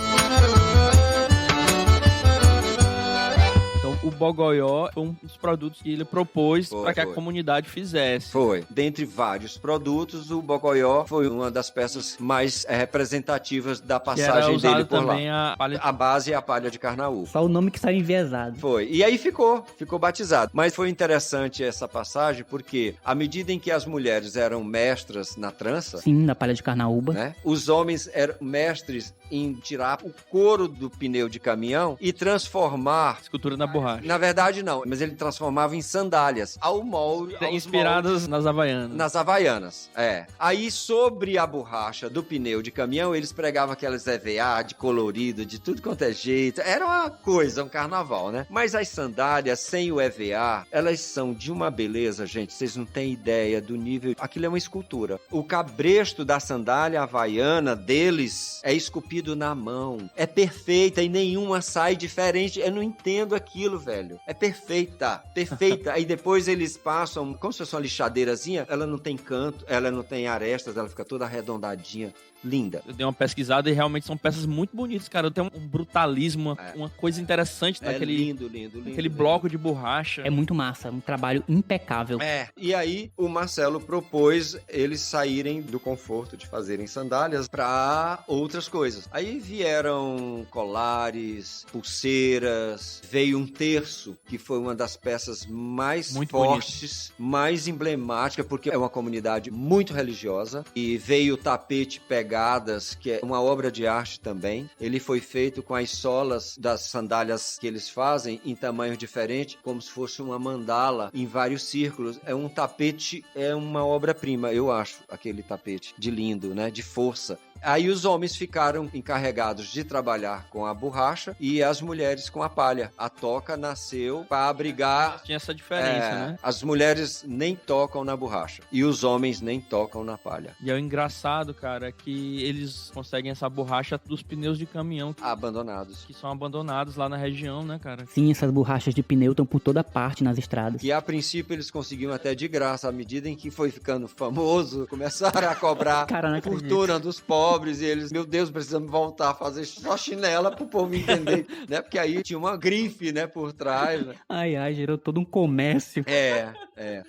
Então, o Bogoió foi um dos produtos que ele propôs para que a Foi. comunidade fizesse. Foi. Dentre vários produtos, o Bogoió foi uma das peças mais representativas da Que era passagem usado dele por lá. também a palha. A base é a palha de carnaúba. Só o nome que saiu enviesado. Foi. E aí ficou batizado. Mas foi interessante essa passagem porque, à medida em que as mulheres eram mestras na trança, Sim, na palha de carnaúba. né, os homens eram mestres em tirar o couro do pneu de caminhão e transformar. Escultura na borracha. Na verdade, não, mas ele transformava em sandálias ao molde. aos Inspiradas moldes nas Havaianas. nas Havaianas, Aí, sobre a borracha do pneu de caminhão, eles pregavam aquelas EVA de colorido, de tudo quanto é jeito. Era uma coisa, um carnaval, né? Mas as sandálias sem o EVA, elas são de uma beleza, gente. Vocês não têm ideia do nível. Aquilo é uma escultura. O cabresto da sandália havaiana deles é esculpido na mão. É perfeita e nenhuma sai diferente. Eu não entendo aquilo, velho. É perfeita, perfeita. Aí depois eles passam, como se fosse uma lixadeirazinha, ela não tem canto, ela não tem arestas, ela fica toda arredondadinha. Linda. Eu dei uma pesquisada e realmente são peças muito bonitas, cara. Tem um brutalismo, uma coisa interessante naquele, lindo. aquele bloco de borracha. É muito massa, um trabalho impecável. E aí o Marcelo propôs eles saírem do conforto de fazerem sandálias para outras coisas. Aí vieram colares, pulseiras, veio um terço, que foi uma das peças mais Muito fortes, mais emblemática, porque é uma comunidade muito religiosa, e veio o tapete pegadas, que é uma obra de arte também. Ele foi feito com as solas das sandálias que eles fazem em tamanhos diferentes, como se fosse uma mandala em vários círculos. É um tapete, é uma obra-prima, eu acho, aquele tapete de lindo, né? De força. Aí os homens ficaram encarregados de trabalhar com a borracha e as mulheres com a palha. A toca nasceu para abrigar... Tinha essa diferença, né? As mulheres nem tocam na borracha e os homens nem tocam na palha. E é o engraçado, cara, que eles conseguem essa borracha dos pneus de caminhão Abandonados. que são abandonados lá na região, né, cara? Sim, essas borrachas de pneu estão por toda parte nas estradas. Que a princípio eles conseguiam até de graça, à medida em que foi ficando famoso, começaram a cobrar Cara, não acredito. fortuna dos pobres e eles, meu Deus, precisamos voltar a fazer só chinela pro povo entender, né? Porque aí tinha uma grife, né, por trás, né? Ai, gerou todo um comércio.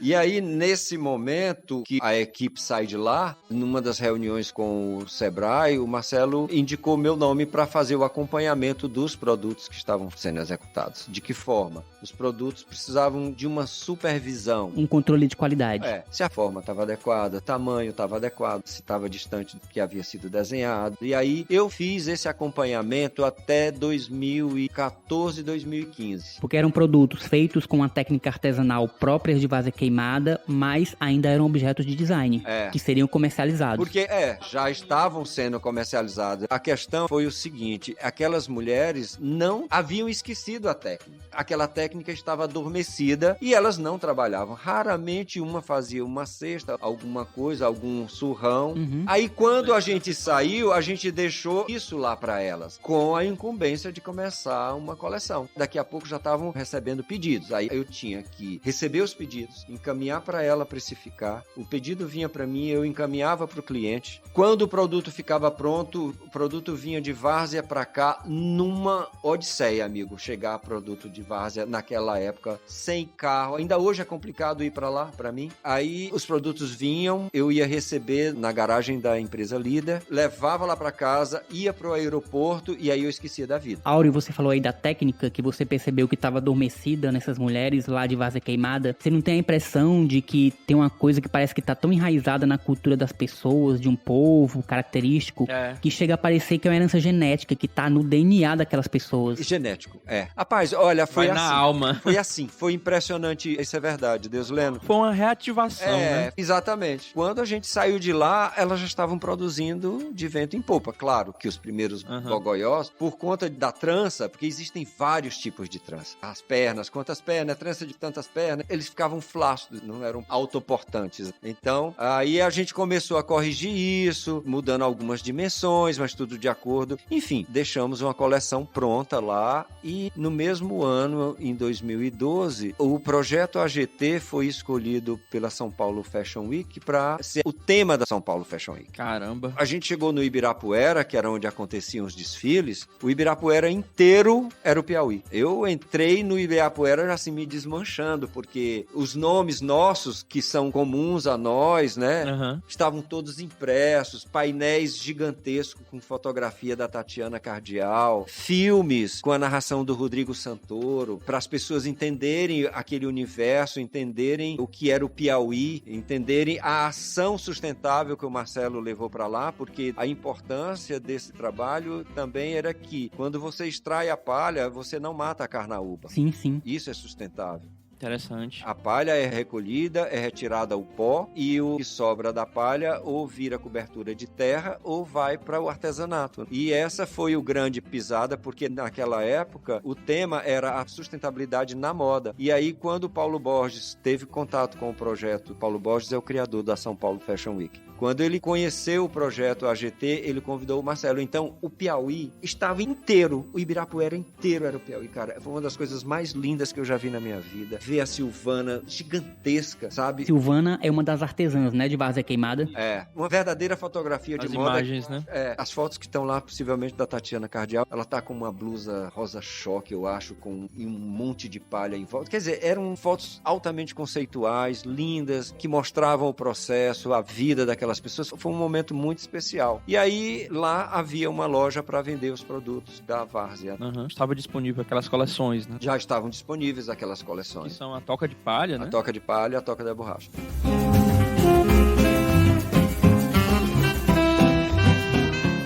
E aí, nesse momento que a equipe sai de lá, numa das reuniões com o Sebrae, o Marcelo indicou meu nome para fazer o acompanhamento dos produtos que estavam sendo executados. De que forma? Os produtos precisavam de uma supervisão. Um controle de qualidade. Se a forma estava adequada, o tamanho estava adequado, se estava distante do que havia sido desenhado. E aí eu fiz esse acompanhamento até 2014, 2015. Porque eram produtos feitos com a técnica artesanal própria de vaza queimada, mas ainda eram objetos de design, que seriam comercializados. Porque, já estavam sendo comercializados. A questão foi o seguinte, aquelas mulheres não haviam esquecido a técnica. Aquela técnica estava adormecida e elas não trabalhavam. Raramente uma fazia uma cesta, alguma coisa, algum surrão. Aí, quando a gente saiu, a gente deixou isso lá para elas, com a incumbência de começar uma coleção. Daqui a pouco já estavam recebendo pedidos. Aí eu tinha que receber os pedidos, encaminhar para ela precificar. O pedido vinha para mim, eu encaminhava para o cliente. Quando o produto ficava pronto, o produto vinha de várzea para cá numa odisseia, amigo. Chegar produto de várzea naquela época, sem carro. Ainda hoje é complicado ir para lá, para mim. Aí os produtos vinham, eu ia receber na garagem da empresa líder, levava lá para casa, ia pro aeroporto e aí eu esquecia da vida. Áureo, você falou aí da técnica que você percebeu que estava adormecida nessas mulheres lá de vaza queimada. Você não tem a impressão de que tem uma coisa que parece que tá tão enraizada na cultura das pessoas, de um povo característico, que chega a parecer que é uma herança genética, que tá no DNA daquelas pessoas? Genético, Rapaz, olha, foi Vai assim. na alma. Foi assim, foi impressionante, isso é verdade, Deus lendo. Foi uma reativação, né? Exatamente. Quando a gente saiu de lá, elas já estavam produzindo de vento em popa. Claro que os primeiros bogoiós, por conta da trança, porque existem vários tipos de trança. As pernas, quantas pernas, trança de tantas pernas, eles ficavam flácidos, não eram autoportantes. Então, aí a gente começou a corrigir isso, mudando algumas dimensões, mas tudo de acordo. Enfim, deixamos uma coleção pronta lá e no mesmo ano, em 2012, o projeto AGT foi escolhido pela São Paulo Fashion Week para ser o tema da São Paulo Fashion Week. Caramba. A gente chegou no Ibirapuera, que era onde aconteciam os desfiles, o Ibirapuera inteiro era o Piauí. Eu entrei no Ibirapuera assim me desmanchando, porque os nomes nossos, que são comuns a nós, né, estavam todos impressos, painéis gigantescos com fotografia da Tatiana Cardial, filmes com a narração do Rodrigo Santoro, para as pessoas entenderem aquele universo, entenderem o que era o Piauí, entenderem a ação sustentável que o Marcelo levou para lá, porque a importância desse trabalho também era que quando você extrai a palha, você não mata a carnaúba. Sim, sim. Isso é sustentável. Interessante. A palha é recolhida, é retirada o pó e o que sobra da palha ou vira cobertura de terra ou vai para o artesanato. E essa foi o grande pisada, porque naquela época o tema era a sustentabilidade na moda. E aí quando o Paulo Borges teve contato com o projeto, Paulo Borges é o criador da São Paulo Fashion Week. Quando ele conheceu o projeto AGT, ele convidou o Marcelo. Então, o Piauí estava inteiro, o Ibirapuera inteiro era o Piauí, cara. Foi uma das coisas mais lindas que eu já vi na minha vida. Ver a Silvana gigantesca, sabe? Silvana é uma das artesãs, né, de vaza queimada. Uma verdadeira fotografia de moda. As imagens, né? As fotos que estão lá, possivelmente da Tatiana Cardial, ela tá com uma blusa rosa choque, eu acho, com um monte de palha em volta. Quer dizer, eram fotos altamente conceituais, lindas, que mostravam o processo, a vida daquelas pessoas. Foi um momento muito especial. E aí, lá havia uma loja para vender os produtos da várzea. Estava disponível aquelas coleções, né? Já estavam disponíveis aquelas coleções. Que são a toca de palha, né? A toca de palha e a toca da borracha.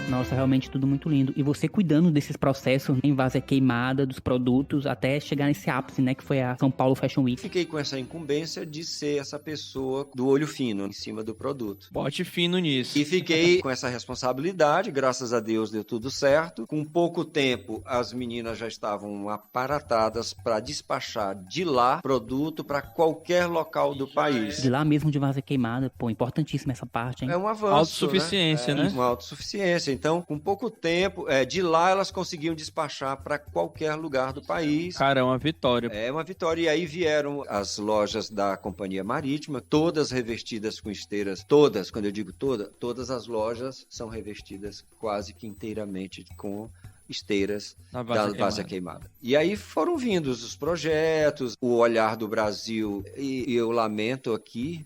Nossa, realmente tudo muito lindo. E você cuidando desses processos em várzea queimada, dos produtos, até chegar nesse ápice, né, que foi a São Paulo Fashion Week. Fiquei com essa incumbência de ser essa pessoa do olho fino em cima do produto. Bote fino nisso. E fiquei com essa responsabilidade, graças a Deus deu tudo certo. Com pouco tempo, as meninas já estavam aparatadas para despachar de lá produto para qualquer local do país. De lá mesmo de várzea queimada, pô, importantíssima essa parte, hein? É um avanço, Autossuficiência, né? Uma autossuficiência. Então, com pouco tempo, de lá elas conseguiam despachar para qualquer lugar do país. Cara, é uma vitória. É uma vitória. E aí vieram as lojas da Companhia Marítima, todas revestidas com esteiras. Todas, quando eu digo todas as lojas são revestidas quase que inteiramente com esteiras da várzea queimada. E aí foram vindos os projetos, o olhar do Brasil, e eu lamento aqui,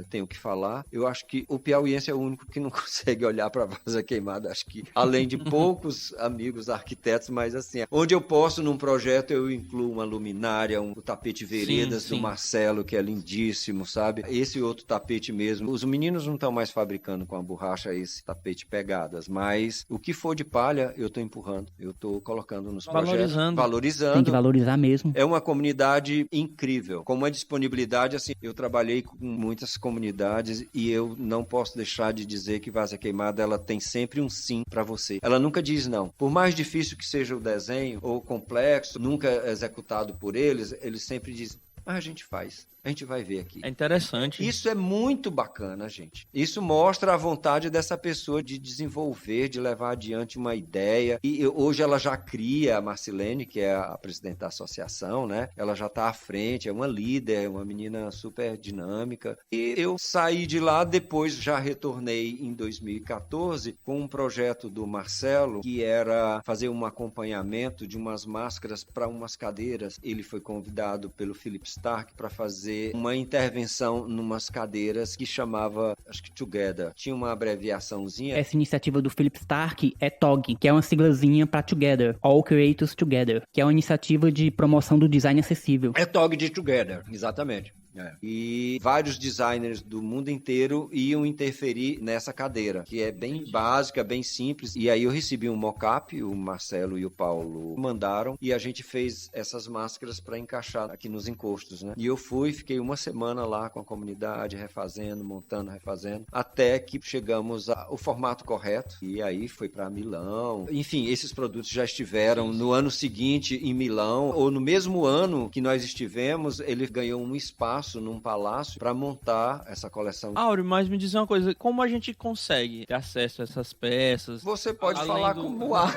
tenho que falar, eu acho que o piauiense é o único que não consegue olhar para a várzea queimada, acho que além de poucos amigos arquitetos, mas assim, onde eu posso num projeto eu incluo uma luminária, o tapete veredas do Marcelo, que é lindíssimo, sabe? Esse outro tapete mesmo, os meninos não estão mais fabricando com a borracha esse tapete pegadas, mas o que for de palha eu estou empurrando. Eu estou colocando nos projetos. Valorizando. Tem que valorizar mesmo. É uma comunidade incrível. Com uma disponibilidade, assim, eu trabalhei com muitas comunidades e eu não posso deixar de dizer que Várzea Queimada, ela tem sempre um sim para você. Ela nunca diz não. Por mais difícil que seja o desenho ou complexo, nunca executado por eles sempre dizem, a gente faz. A gente vai ver aqui. É interessante. Isso é muito bacana, gente. Isso mostra a vontade dessa pessoa de desenvolver, de levar adiante uma ideia. E hoje ela já cria, a Marcilene, que é a presidente da associação, né? Ela já está à frente, é uma líder, é uma menina super dinâmica. E eu saí de lá, depois já retornei em 2014 com um projeto do Marcelo, que era fazer um acompanhamento de umas máscaras para umas cadeiras. Ele foi convidado pelo Philip Stark para fazer uma intervenção numas cadeiras que chamava, acho que Together. Tinha uma abreviaçãozinha. Essa iniciativa do Philip Stark é TOG, que é uma siglazinha para Together, All Creators Together, que é uma iniciativa de promoção do design acessível. É TOG de Together, exatamente. E vários designers do mundo inteiro iam interferir nessa cadeira, que é bem básica, bem simples. E aí eu recebi um mock-up, o Marcelo e o Paulo mandaram, e a gente fez essas máscaras para encaixar aqui nos encostos, né? E eu fiquei uma semana lá com a comunidade, refazendo, montando, refazendo, até que chegamos ao formato correto. E aí foi para Milão. Enfim, esses produtos já estiveram no ano seguinte em Milão, ou no mesmo ano que nós estivemos, ele ganhou um espaço num palácio para montar essa coleção. Áureo, mas me diz uma coisa, como a gente consegue ter acesso a essas peças? Você pode falar com o Moá.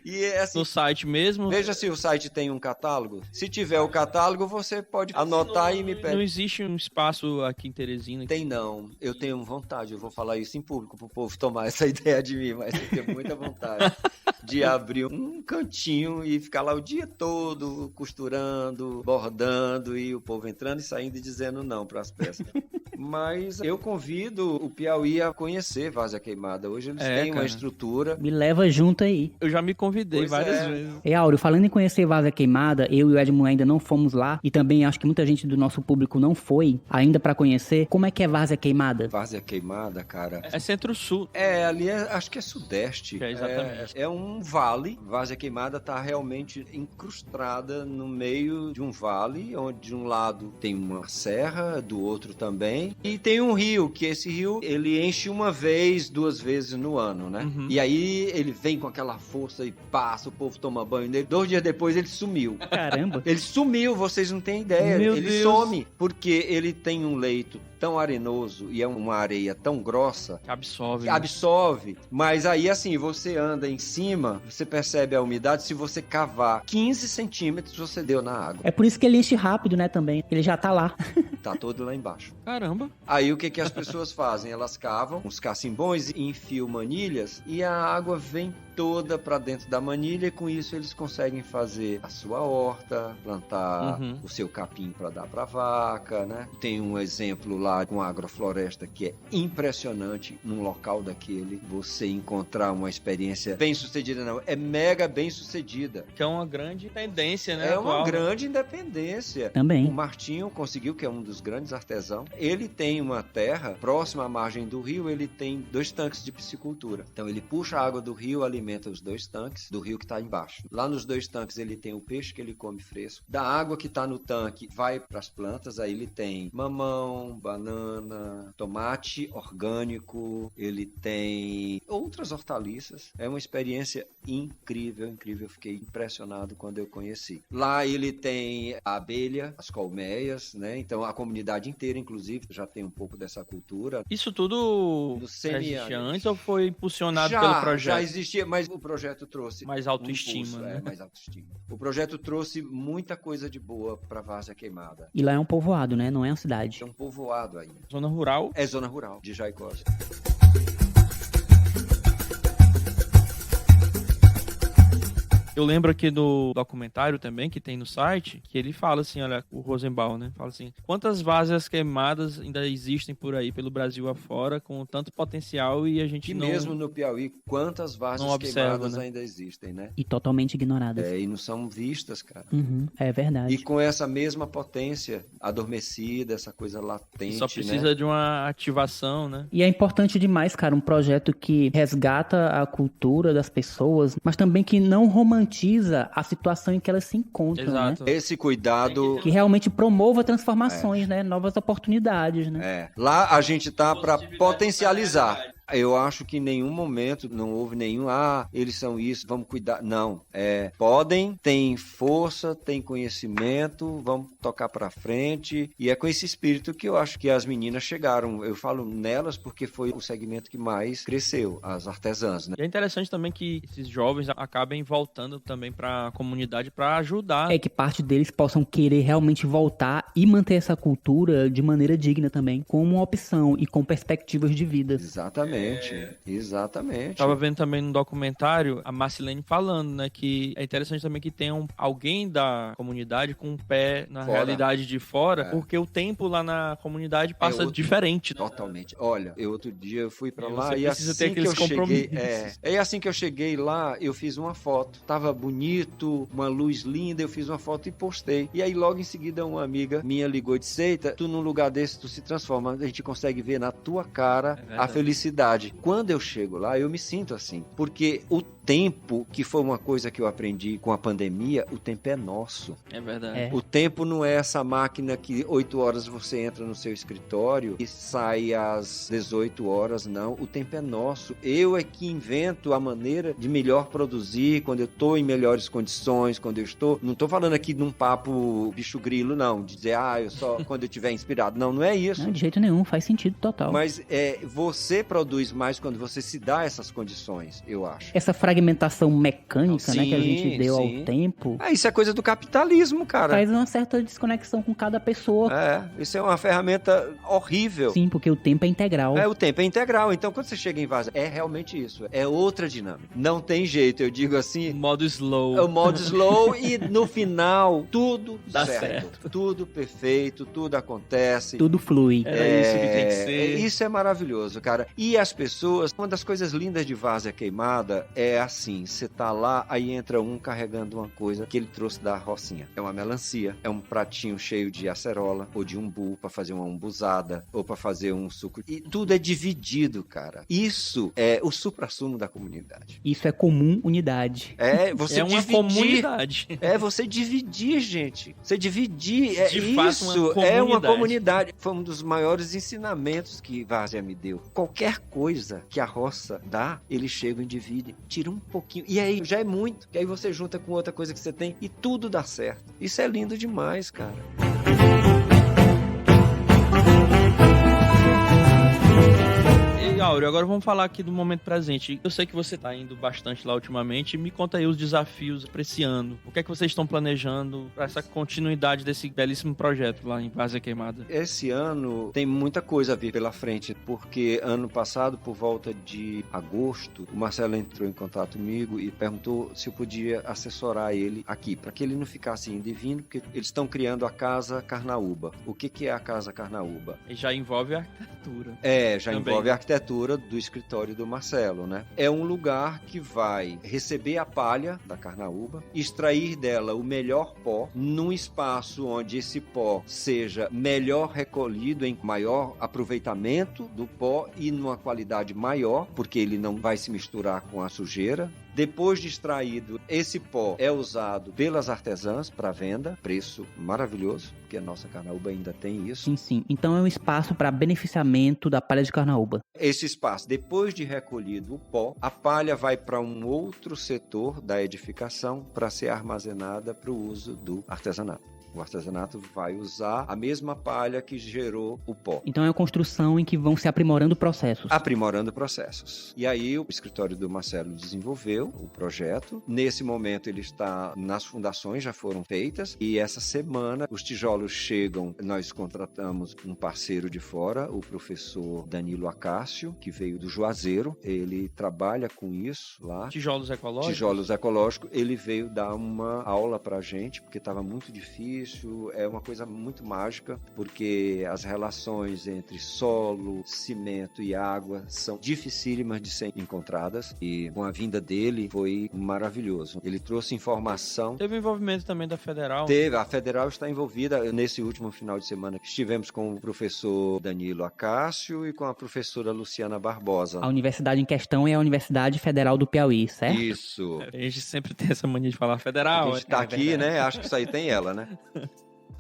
E assim, no site mesmo? Veja se o site tem um catálogo. Se tiver o catálogo, você pode anotar e me pedir. Não existe um espaço aqui em Teresina? Tem não. Eu tenho vontade, eu vou falar isso em público pro povo tomar essa ideia de mim, mas eu tenho muita vontade de abrir um cantinho e ficar lá o dia todo costurando, bordando e o povo entrando e saindo e dizendo não para as peças. Mas eu convido o Piauí a conhecer Várzea Queimada. Hoje eles têm uma estrutura. Me leva junto aí. Eu já me convidei várias vezes. Áureo, falando em conhecer Várzea Queimada, eu e o Edmund ainda não fomos lá e também acho que muita gente do nosso público não foi ainda para conhecer. Como é que é Várzea Queimada? Várzea Queimada, cara. É centro-sul. Ali acho que é sudeste. Exatamente. É um vale. Várzea Queimada está realmente incrustada no meio de um vale, onde de um lado tem uma serra, do outro também. E tem um rio, que esse rio, ele enche uma vez, 2 vezes no ano, né? Uhum. E aí ele vem com aquela força e passa, o povo toma banho nele. 2 dias depois ele sumiu. Caramba! Ele sumiu, vocês não têm ideia. Ele some, porque ele tem um leito tão arenoso e é uma areia tão grossa que absorve. Absorve. Mas aí, assim, você anda em cima, você percebe a umidade. Se você cavar 15 centímetros, você deu na água. É por isso que ele enche rápido, né, também. Ele já tá lá. Tá todo lá embaixo. Caramba. Aí o que as pessoas fazem? Elas cavam uns cacimbões e enfiam manilhas e a água vem toda para dentro da manilha e com isso eles conseguem fazer a sua horta, plantar o seu capim para dar para vaca, né? Tem um exemplo lá com a agrofloresta que é impressionante num local daquele, você encontrar uma experiência bem sucedida, não, é mega bem sucedida. Que é uma grande tendência, né? É atual, uma grande independência. Também. O Martinho conseguiu, que é um dos grandes artesãos, ele tem uma terra próxima à margem do rio, ele tem 2 tanques de piscicultura. Então ele puxa a água do rio, alimenta os 2 tanques do rio que está embaixo. Lá nos 2 tanques ele tem o peixe que ele come fresco. Da água que está no tanque vai para as plantas, aí ele tem mamão, banana, tomate orgânico, ele tem outras hortaliças. É uma experiência incrível, incrível. Eu fiquei impressionado quando eu conheci. Lá ele tem a abelha, as colmeias, né? Então a comunidade inteira, inclusive, já tem um pouco dessa cultura. Isso tudo No existia antes ou foi impulsionado pelo projeto? Já existia, mas o projeto trouxe mais autoestima, impulso, né? mais autoestima. O projeto trouxe muita coisa de boa para Várzea Queimada. E lá é um povoado, né? Não é uma cidade. É um povoado ainda. Zona rural. É zona rural de Jaicós. Eu lembro aqui do documentário também, que tem no site, que ele fala assim, olha, o Rosenbaum, né? Fala assim, quantas várzeas queimadas ainda existem por aí, pelo Brasil afora, com tanto potencial e a gente E não... mesmo no Piauí, quantas várzeas não observa, queimadas né? ainda existem, né? E totalmente ignoradas. E não são vistas, cara. Uhum, é verdade. E com essa mesma potência adormecida, essa coisa latente, Só precisa né? de uma ativação, né? E é importante demais, cara, um projeto que resgata a cultura das pessoas, mas também que não romantiza a situação em que elas se encontram, Exato. né? Esse cuidado... Que realmente promova transformações, né? Novas oportunidades, né? Lá a gente tá para potencializar. Eu acho que em nenhum momento não houve nenhum, eles são isso, vamos cuidar. Não, podem, têm força, têm conhecimento, vamos tocar para frente. E é com esse espírito que eu acho que as meninas chegaram. Eu falo nelas porque foi o segmento que mais cresceu, as artesãs, né? E é interessante também que esses jovens acabem voltando também para a comunidade para ajudar. É que parte deles possam querer realmente voltar e manter essa cultura de maneira digna também, como uma opção e com perspectivas de vida. Exatamente. Exatamente. Tava vendo também no documentário a Marcilene falando, né, que é interessante também que tenha alguém da comunidade com um pé na realidade de fora, porque o tempo lá na comunidade passa diferente. Totalmente. Olha, outro dia eu fui pra E lá você e precisa ter assim que aqueles eu cheguei, compromissos. assim que eu cheguei lá, eu fiz uma foto. Tava bonito, uma luz linda, eu fiz uma foto e postei. E aí logo em seguida uma amiga minha ligou e disse: "Eita, tu num lugar desse tu se transforma, a gente consegue ver na tua cara a felicidade." Quando eu chego lá, eu me sinto assim, porque o tempo, que foi uma coisa que eu aprendi com a pandemia, o tempo é nosso. É verdade. É. O tempo não é essa máquina que 8 horas você entra no seu escritório e sai às 18 horas, não. O tempo é nosso. Eu é que invento a maneira de melhor produzir quando eu estou em melhores condições, quando eu estou... Não estou falando aqui num papo bicho grilo, não, de dizer, eu só quando eu estiver inspirado. Não, não é isso. Não, de jeito nenhum, faz sentido total. Mas você produz mais quando você se dá essas condições, eu acho. Essa fragmentação mecânica, né, que a gente deu sim. ao tempo, Isso é coisa do capitalismo, cara. faz uma certa desconexão com cada pessoa. Isso é uma ferramenta horrível. Sim, porque o tempo é integral. O tempo é integral. Então, quando você chega em Várzea, é realmente isso. É outra dinâmica. Não tem jeito. Eu digo assim... O modo slow. É o modo slow e no final, tudo Dá certo. Tudo perfeito, tudo acontece. Tudo flui. Era isso que tem que ser. Isso é maravilhoso, cara. E as pessoas... Uma das coisas lindas de Várzea Queimada é assim, você tá lá, aí entra um carregando uma coisa que ele trouxe da rocinha. É uma melancia, é um pratinho cheio de acerola, ou de umbu, pra fazer uma umbuzada, ou pra fazer um suco. E tudo é dividido, cara. Isso é o suprassumo da comunidade. Isso é comum unidade. Você É uma dividir, comunidade. você dividir, gente. Você dividir. De fato, Isso é uma comunidade. Foi um dos maiores ensinamentos que Várzea me deu. Qualquer coisa que a roça dá, eles chegam e dividem. Tira um pouquinho. E aí já é muito. E aí você junta com outra coisa que você tem e tudo dá certo. Isso é lindo demais, cara. E, Áureo, agora vamos falar aqui do momento presente. Eu sei que você tá indo bastante lá ultimamente. Me conta aí os desafios para esse ano. O que é que vocês estão planejando para essa continuidade desse belíssimo projeto lá em Várzea Queimada? Esse ano tem muita coisa a vir pela frente, porque ano passado, por volta de agosto, o Marcelo entrou em contato comigo e perguntou se eu podia assessorar ele aqui, para que ele não ficasse indo e vindo, porque eles estão criando a Casa Carnaúba. O que é a Casa Carnaúba? E já envolve a arquitetura. Já envolve a arquitetura do escritório do Marcelo, né? É um lugar que vai receber a palha da carnaúba, extrair dela o melhor pó, num espaço onde esse pó seja melhor recolhido, em maior aproveitamento do pó e numa qualidade maior, porque ele não vai se misturar com a sujeira. Depois de extraído, esse pó é usado pelas artesãs para venda, preço maravilhoso, porque a nossa carnaúba ainda tem isso. Sim, sim. Então é um espaço para beneficiamento da palha de carnaúba. Esse espaço, depois de recolhido o pó, a palha vai para um outro setor da edificação para ser armazenada para o uso do artesanato. O artesanato vai usar a mesma palha que gerou o pó. Então é uma construção em que vão se aprimorando processos. Aprimorando processos. E aí o escritório do Marcelo desenvolveu o projeto. Nesse momento ele está nas fundações, já foram feitas. E essa semana os tijolos chegam. Nós contratamos um parceiro de fora, o professor Danilo Acácio, que veio do Juazeiro. Ele trabalha com isso lá. Tijolos ecológicos? Tijolos ecológicos. Ele veio dar uma aula pra gente, porque estava muito difícil. É uma coisa muito mágica, porque as relações entre solo, cimento e água são dificílimas de ser encontradas, e com a vinda dele foi maravilhoso. Ele trouxe informação. Teve envolvimento também da Federal? Teve, a Federal está envolvida. Nesse último final de semana estivemos com o professor Danilo Acácio e com a professora Luciana Barbosa. A universidade em questão é a Universidade Federal do Piauí, certo? Isso. A gente sempre tem essa mania de falar Federal. A gente tá aqui, né? Acho que isso aí tem ela, né?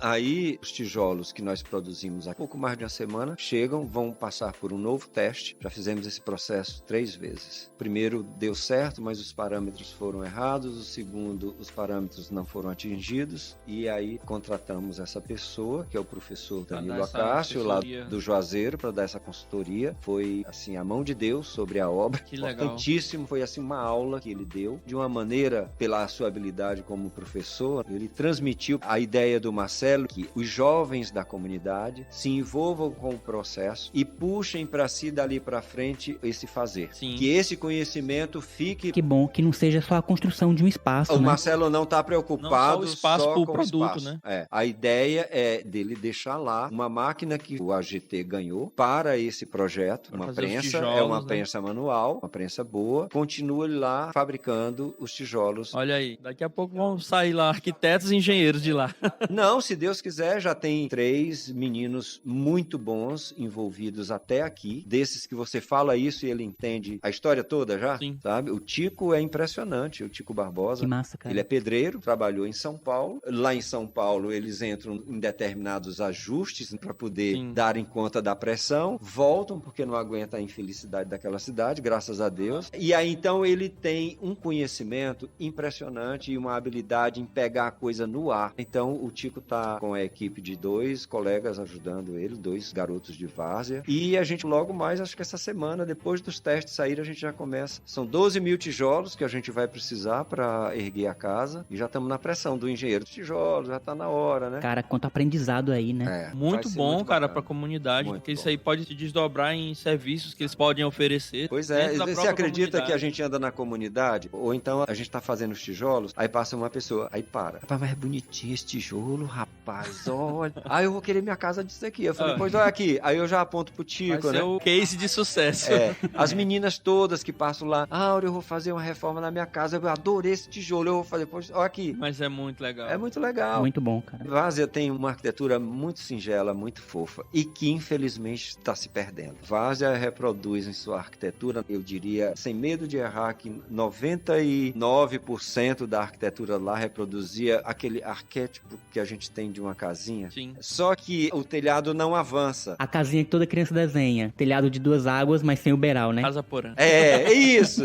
Aí, os tijolos que nós produzimos há pouco mais de uma semana chegam, vão passar por um novo teste. Já fizemos esse processo 3 vezes. O primeiro deu certo, mas os parâmetros foram errados. O segundo, os parâmetros não foram atingidos. E aí, contratamos essa pessoa, que é o professor Danilo Acácio, lá do Juazeiro, para dar essa consultoria. Foi, assim, a mão de Deus sobre a obra. Que legal. Importantíssimo. Foi, assim, uma aula que ele deu. De uma maneira, pela sua habilidade como professor, ele transmitiu a ideia do Marcelo que os jovens da comunidade se envolvam com o processo e puxem para si dali para frente esse fazer. Sim. Que esse conhecimento fique... Que bom que não seja só a construção de um espaço, O né? Marcelo não está preocupado não só o espaço só pro com produto, o espaço. né? A ideia é dele deixar lá uma máquina que o AGT ganhou para esse projeto, Pra uma fazer os prensa, tijolos, é uma né? prensa manual, uma prensa boa, continua lá fabricando os tijolos. Olha aí, daqui a pouco vão sair lá arquitetos e engenheiros de lá. Não, se Deus quiser, já tem 3 meninos muito bons envolvidos até aqui, desses que você fala isso e ele entende a história toda já, Sim. sabe? O Tico é impressionante, o Tico Barbosa. Que massa, cara. Ele é pedreiro, trabalhou em São Paulo. Lá em São Paulo, eles entram em determinados ajustes para poder Sim. darem conta da pressão, voltam porque não aguenta a infelicidade daquela cidade, graças a Deus. E aí, então, ele tem um conhecimento impressionante e uma habilidade em pegar a coisa no ar. Então, o Tico tá com a equipe de 2 colegas ajudando ele, 2 garotos de várzea. E a gente logo mais, acho que essa semana, depois dos testes saírem, a gente já começa. São 12 mil tijolos que a gente vai precisar para erguer a casa. E já estamos na pressão do engenheiro dos tijolos, já tá na hora, né? Cara, quanto aprendizado aí, né? Muito vai ser bom, muito cara, bacana. pra comunidade, Muito porque bom. isso aí pode se desdobrar em serviços que eles podem oferecer. Pois é, dentro da você própria acredita comunidade. que a gente anda na comunidade, ou então a gente tá fazendo os tijolos, aí passa uma pessoa, aí para. Rapaz, mas é bonitinho esse tijolo, rapaz, olha. Aí eu vou querer minha casa disso aqui. Eu falei, pois olha aqui. Aí eu já aponto pro Vai Tico, ser né? o case de sucesso. As meninas todas que passam lá, Áureo, eu vou fazer uma reforma na minha casa, eu adorei esse tijolo, eu vou fazer, pois, olha aqui. Mas é muito legal. É muito legal. Muito bom, cara. Várzea tem uma arquitetura muito singela, muito fofa e que infelizmente está se perdendo. Várzea reproduz em sua arquitetura, eu diria, sem medo de errar, que 99% da arquitetura lá reproduzia aquele arquétipo que a gente tem de uma casinha. Sim. Só que o telhado não avança. A casinha que toda criança desenha. Telhado de 2 águas, mas sem o beiral, né? Casa Porã. É isso!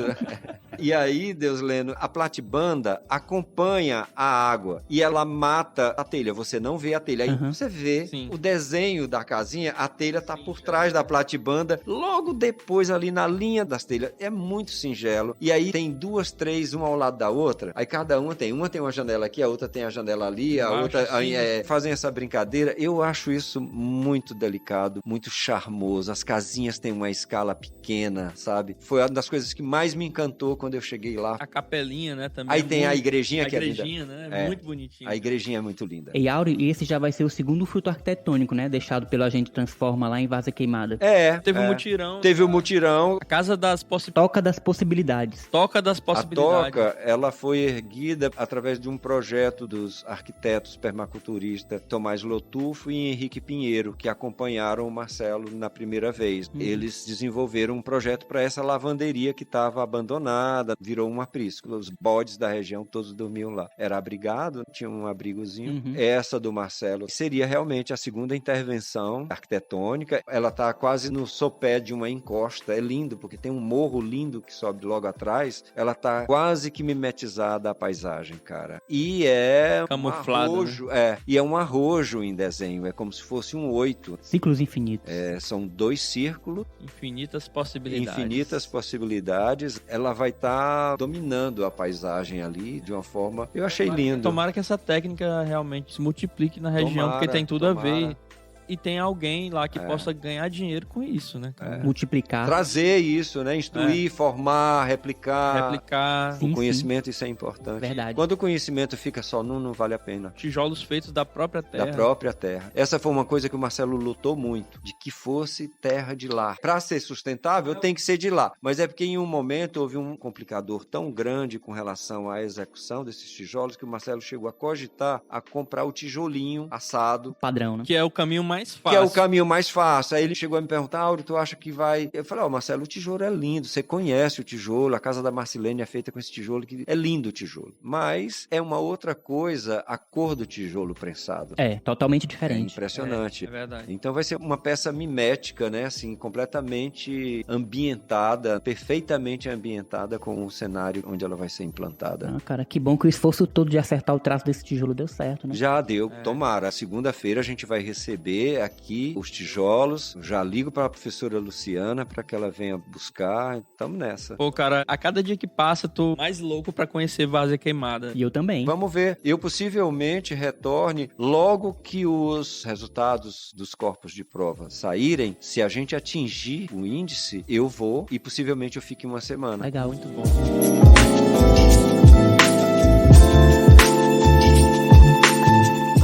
E aí, Deusleno, a platibanda acompanha a água e ela mata a telha. Você não vê a telha. Aí você vê o desenho da casinha, a telha tá por trás da platibanda, logo depois ali na linha das telhas. É muito singelo. E aí tem 2, 3, uma ao lado da outra. Aí cada uma tem uma janela aqui, a outra tem a janela ali, a outra fazem essa brincadeira. Eu acho isso muito delicado, muito charmoso. As casinhas têm uma escala pequena, sabe? Foi uma das coisas que mais me encantou quando eu cheguei lá. A capelinha, né? Também aí tem a igrejinha que é linda. A igrejinha, né? Muito bonitinha. A igrejinha é muito linda. E Áureo, esse já vai ser o segundo fruto arquitetônico, né? Deixado pelo Agente Transforma lá em Várzea Queimada. Teve um mutirão. Teve o mutirão. A Casa das Toca das Possibilidades. Toca das Possibilidades. A Toca, ela foi erguida através de um projeto dos arquitetos permaculturistas Tomás Lotufo e Henrique Pinheiro, que acompanharam o Marcelo na primeira vez. Eles desenvolveram um projeto para essa lavanderia que estava abandonada, virou um aprisco. Os bodes da região todos dormiam lá. Era abrigado, tinha um abrigozinho. Essa do Marcelo seria realmente a segunda intervenção arquitetônica. Ela está quase no sopé de uma encosta. É lindo, porque tem um morro lindo que sobe logo atrás. Ela está quase que mimetizada a paisagem, cara. E é camuflado, um arrojo, né? E é um arrojo em desenho. É como se fosse um 8. Ciclos infinitos. São 2 círculos. Infinitas possibilidades. Infinitas possibilidades. Ela vai estar dominando a paisagem ali de uma forma... Eu achei lindo. Tomara que essa técnica realmente se multiplique na região, porque tem tudo a ver. E tem alguém lá que possa ganhar dinheiro com isso, né, cara? Multiplicar. Trazer isso, né? Instruir, formar, replicar. Sim, o conhecimento, isso é importante. Verdade. Quando o conhecimento fica só não vale a pena. Tijolos feitos da própria terra. Da própria terra. Essa foi uma coisa que o Marcelo lutou muito, de que fosse terra de lá. Para ser sustentável, tem que ser de lá. Mas é porque em um momento houve um complicador tão grande com relação à execução desses tijolos que o Marcelo chegou a cogitar a comprar o tijolinho assado. Padrão, né? Que é o caminho mais fácil. Que é o caminho mais fácil. Aí ele chegou a me perguntar, Áureo, tu acha que vai... Eu falei, Marcelo, o tijolo é lindo, você conhece o tijolo, a casa da Marcilene é feita com esse tijolo, que é lindo o tijolo. Mas é uma outra coisa a cor do tijolo prensado. É, totalmente diferente. É impressionante. É verdade. Então vai ser uma peça mimética, né, assim, completamente ambientada, perfeitamente ambientada com o cenário onde ela vai ser implantada. Cara, que bom que o esforço todo de acertar o traço desse tijolo deu certo, né? Já deu, tomara. Segunda-feira a gente vai receber aqui os tijolos. Já ligo para a professora Luciana para que ela venha buscar. Estamos nessa. Pô, cara, a cada dia que passa, tô mais louco para conhecer Várzea Queimada. E eu também. Vamos ver. Eu possivelmente retorne logo que os resultados dos corpos de prova saírem. Se a gente atingir o índice, eu vou e possivelmente eu fique uma semana. Legal, muito bom.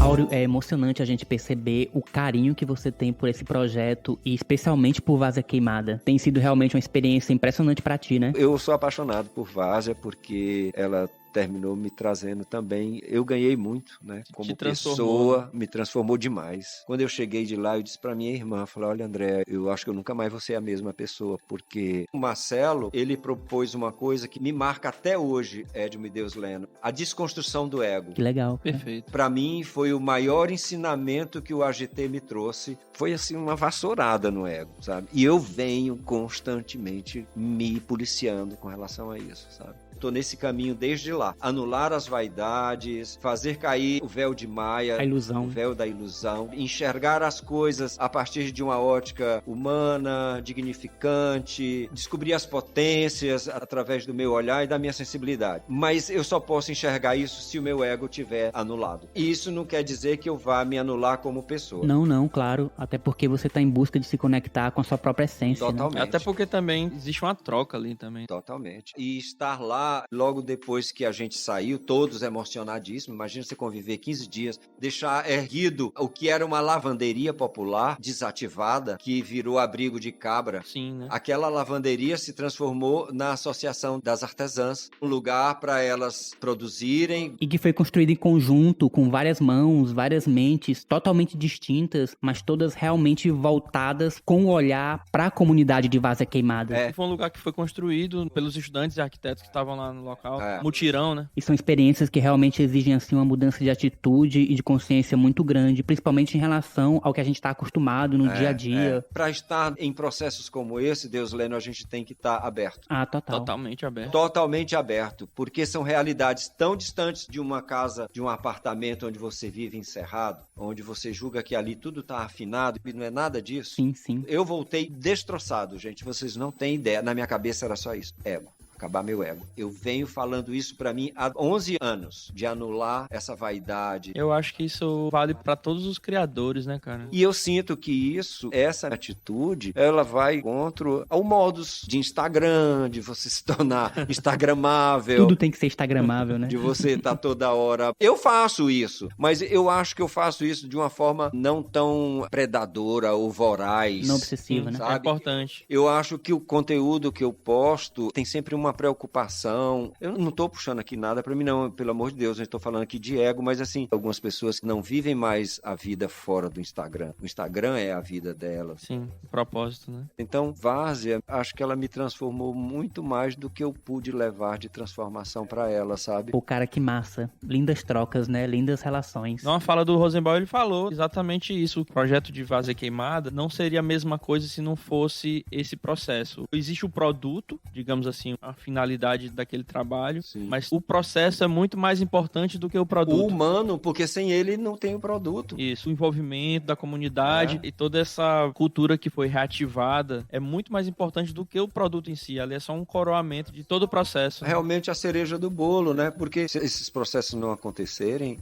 Áureo, é emocionante a gente perceber o carinho que você tem por esse projeto e especialmente por Várzea Queimada. Tem sido realmente uma experiência impressionante pra ti, né? Eu sou apaixonado por Várzea porque ela terminou me trazendo também. Eu ganhei muito, né? Como pessoa, me transformou demais. Quando eu cheguei de lá, eu disse pra minha irmã, falei, olha, André, eu acho que eu nunca mais vou ser a mesma pessoa, porque o Marcelo, ele propôs uma coisa que me marca até hoje, Edmo e Deusleno, a desconstrução do ego. Que legal. Perfeito. Pra mim, foi o maior ensinamento que o AGT me trouxe. Foi, assim, uma vassourada no ego, sabe? E eu venho constantemente me policiando com relação a isso, sabe? Tô nesse caminho desde lá. Anular as vaidades, fazer cair o véu de Maia, a ilusão. O véu da ilusão, enxergar as coisas a partir de uma ótica humana, dignificante, descobrir as potências através do meu olhar e da minha sensibilidade. Mas eu só posso enxergar isso se o meu ego tiver anulado. E isso não quer dizer que eu vá me anular como pessoa. Não, claro. Até porque você tá em busca de se conectar com a sua própria essência. Totalmente. Né? Até porque também existe uma troca ali também. Totalmente. E estar lá logo depois que a gente saiu, todos emocionadíssimos. Imagina você conviver 15 dias, deixar erguido o que era uma lavanderia popular desativada, que virou abrigo de cabra. Sim, né? Aquela lavanderia se transformou na Associação das Artesãs, um lugar para elas produzirem. E que foi construído em conjunto, com várias mãos, várias mentes totalmente distintas, mas todas realmente voltadas com o olhar para a comunidade de Várzea Queimada. Foi um lugar que foi construído pelos estudantes e arquitetos que estavam lá lá no local. Mutirão, né? E são experiências que realmente exigem, assim, uma mudança de atitude e de consciência muito grande, principalmente em relação ao que a gente está acostumado no dia a dia. Para estar em processos como esse, Deusleno, a gente tem que estar aberto. Total. Totalmente aberto. Totalmente aberto, porque são realidades tão distantes de uma casa, de um apartamento onde você vive encerrado, onde você julga que ali tudo está afinado e não é nada disso. Sim. Eu voltei destroçado, gente, vocês não têm ideia. Na minha cabeça era só isso, ego. Acabar meu ego. Eu venho falando isso pra mim há 11 anos, de anular essa vaidade. Eu acho que isso vale pra todos os criadores, né, cara? E eu sinto que essa atitude, ela vai contra o modus de Instagram, de você se tornar instagramável. Tudo tem que ser instagramável, né? De você estar toda hora... Eu faço isso, mas eu acho que eu faço isso de uma forma não tão predadora ou voraz. Não obsessiva, né? Sabe? É importante. Eu acho que o conteúdo que eu posto tem sempre uma preocupação. Eu não tô puxando aqui nada pra mim, não, pelo amor de Deus, eu estou falando aqui de ego, mas assim, algumas pessoas não vivem mais a vida fora do Instagram. O Instagram é a vida delas. Sim, o propósito, né? Então, Várzea, acho que ela me transformou muito mais do que eu pude levar de transformação pra ela, sabe? Pô, cara, que massa. Lindas trocas, né? Lindas relações. Numa fala do Rosenbaum, ele falou exatamente isso. O projeto de Várzea Queimada não seria a mesma coisa se não fosse esse processo. Existe o produto, digamos assim, a finalidade daquele trabalho, Sim. mas o processo é muito mais importante do que o produto. O humano, porque sem ele não tem o produto. Isso, o envolvimento da comunidade e toda essa cultura que foi reativada é muito mais importante do que o produto em si. Ali é só um coroamento de todo o processo. Realmente a cereja do bolo, né? Porque se esses processos não acontecerem,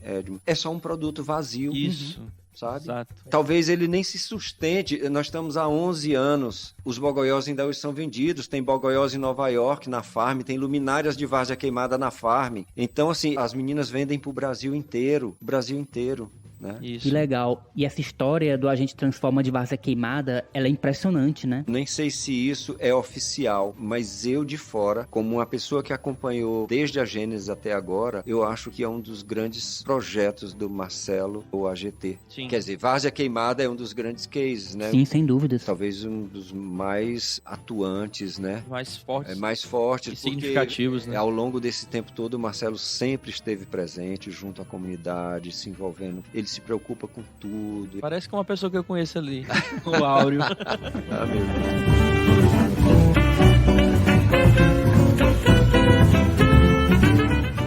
é só um produto vazio. Isso. Sabe? Exato. Talvez ele nem se sustente. Nós estamos há 11 anos. Os bogoiós ainda hoje são vendidos. Tem bogoiós em Nova York, na farm. Tem luminárias de várzea queimada na farm. Então, assim, as meninas vendem pro Brasil inteiro. O Brasil inteiro. Né? Isso. Que legal. E essa história do Agente Transforma de Várzea Queimada, ela é impressionante, né? Nem sei se isso é oficial, mas eu de fora, como uma pessoa que acompanhou desde a Gênesis até agora, eu acho que é um dos grandes projetos do Marcelo, o AGT. Sim. Quer dizer, Várzea Queimada é um dos grandes cases, né? Sim, sem dúvidas. Talvez um dos mais atuantes, né? Mais fortes. Mais fortes. E significativos, né? Ao longo desse tempo todo, o Marcelo sempre esteve presente junto à comunidade, se envolvendo. Ele se preocupa com tudo. Parece que é uma pessoa que eu conheço ali, o Áureo. Ah, meu Deus.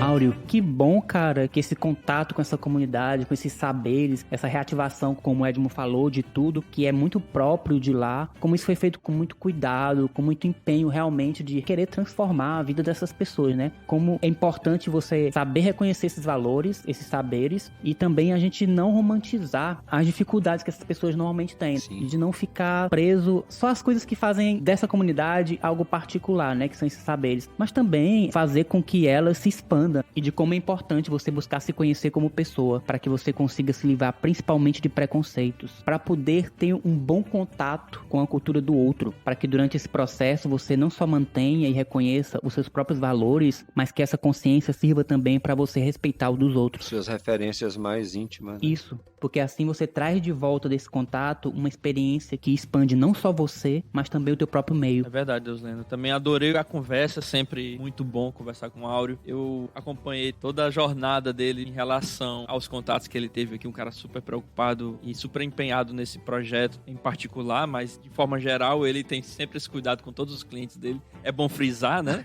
Áureo, que bom, cara, que esse contato com essa comunidade, com esses saberes, essa reativação, como o Edmo falou, de tudo, que é muito próprio de lá, como isso foi feito com muito cuidado, com muito empenho realmente de querer transformar a vida dessas pessoas, né? Como é importante você saber reconhecer esses valores, esses saberes, e também a gente não romantizar as dificuldades que essas pessoas normalmente têm. Sim. E de não ficar preso só às coisas que fazem dessa comunidade algo particular, né? Que são esses saberes. Mas também fazer com que ela se expanda e de como é importante você buscar se conhecer como pessoa, para que você consiga se livrar principalmente de preconceitos, para poder ter um bom contato com a cultura do outro, para que durante esse processo você não só mantenha e reconheça os seus próprios valores, mas que essa consciência sirva também para você respeitar o dos outros. Suas referências mais íntimas. Né? Isso, porque assim você traz de volta desse contato uma experiência que expande não só você, mas também o teu próprio meio. É verdade, Deusleno. Também adorei a conversa, sempre muito bom conversar com o Áureo. Eu acompanhei toda a jornada dele em relação aos contatos que ele teve aqui, um cara super preocupado e super empenhado nesse projeto em particular, mas de forma geral ele tem sempre esse cuidado com todos os clientes dele. É bom frisar, né?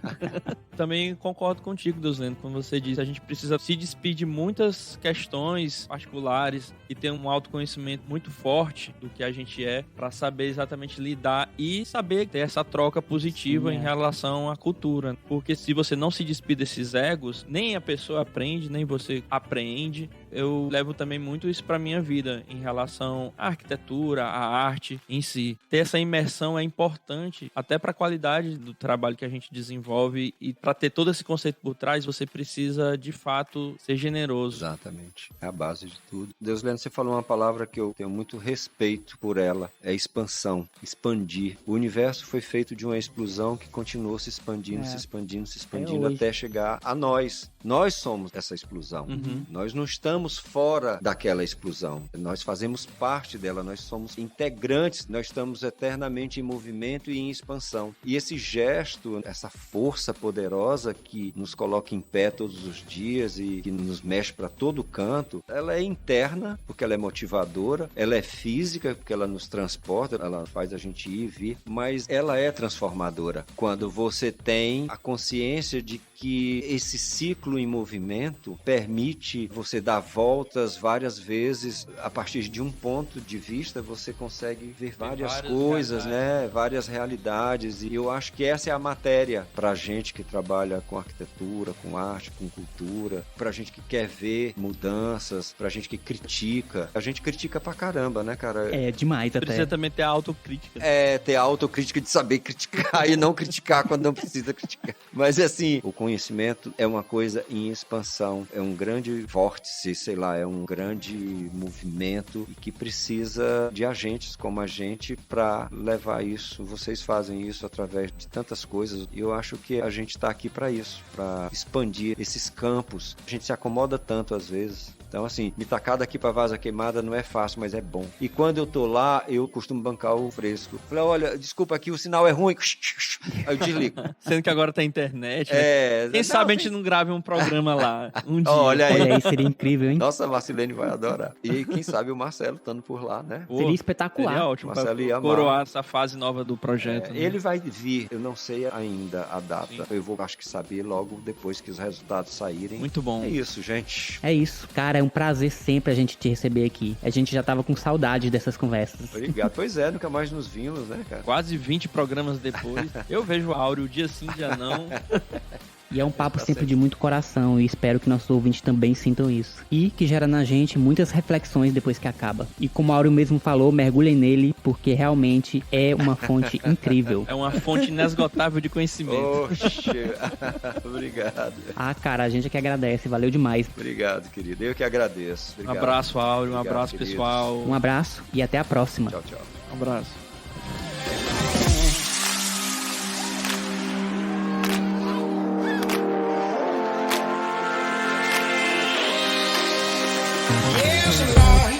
Também concordo contigo, Deusleno, quando você diz que a gente precisa se despedir de muitas questões particulares e ter um autoconhecimento muito forte do que a gente é, para saber exatamente lidar e saber ter essa troca positiva em relação à cultura. Porque se você não se despir desses egos, nem a pessoa aprende, nem você apreende. Eu levo também muito isso para minha vida em relação à arquitetura, à arte em si. Ter essa imersão é importante até para a qualidade do trabalho que a gente desenvolve, e para ter todo esse conceito por trás, você precisa de fato ser generoso. Exatamente, é a base de tudo. Deusleno, você falou uma palavra que eu tenho muito respeito por ela, é expansão, expandir. O universo foi feito de uma explosão que continuou se expandindo, se expandindo, se expandindo até chegar a nós. Nós somos essa explosão. Nós não estamos estamos fora daquela explosão. Nós fazemos parte dela, nós somos integrantes, nós estamos eternamente em movimento e em expansão. E esse gesto, essa força poderosa que nos coloca em pé todos os dias e que nos mexe para todo canto, ela é interna, porque ela é motivadora, ela é física, porque ela nos transporta, ela faz a gente ir e vir, mas ela é transformadora. Quando você tem a consciência de que esse ciclo em movimento permite você dar voltas várias vezes. A partir de um ponto de vista, você consegue ver várias coisas, né? Várias realidades. E eu acho que essa é a matéria para a gente que trabalha com arquitetura, com arte, com cultura, para a gente que quer ver mudanças, para a gente que critica. A gente critica pra caramba, né, cara? É demais até. Precisa também ter a autocrítica. É, ter a autocrítica de saber criticar e não criticar quando não precisa criticar. Mas, assim, o conhecimento é uma coisa em expansão, é um grande vórtice, sei lá, é um grande movimento e que precisa de agentes como a gente para levar isso. Vocês fazem isso através de tantas coisas e eu acho que a gente está aqui para isso, para expandir esses campos. A gente se acomoda tanto às vezes. Então, assim, me tacar daqui pra Vaza Queimada não é fácil, mas é bom. E quando eu tô lá, eu costumo bancar o fresco. Falei, olha, desculpa aqui, o sinal é ruim. Aí eu desligo. Sendo que agora tá internet. Né? Quem sabe a gente não grave um programa lá um dia. Olha aí. Olha aí, seria incrível, hein? Nossa, a Marcilene vai adorar. E quem sabe o Marcelo estando por lá, né? Seria espetacular. Seria ótimo Marcelo pra coroar essa fase nova do projeto. Né? Ele vai vir, eu não sei ainda a data. Sim. Eu vou, acho que, saber logo depois que os resultados saírem. Muito bom. É isso, gente. É isso. Cara, é um prazer sempre a gente te receber aqui. A gente já tava com saudade dessas conversas. Obrigado. Pois é, nunca mais nos vimos, né, cara? Quase 20 programas depois. Eu vejo o Áureo dia sim, dia não. E é um papo sempre de muito coração e espero que nossos ouvintes também sintam isso. E que gera na gente muitas reflexões depois que acaba. E como o Áureo mesmo falou, mergulhem nele porque realmente é uma fonte incrível. É uma fonte inesgotável de conhecimento. Oxe, obrigado. Ah, cara, a gente é que agradece, valeu demais. Obrigado, querido. Eu que agradeço. Obrigado. Um abraço, Áureo. Um abraço, queridos. pessoal. Um abraço e até a próxima. Tchau, tchau. Um abraço. There's a light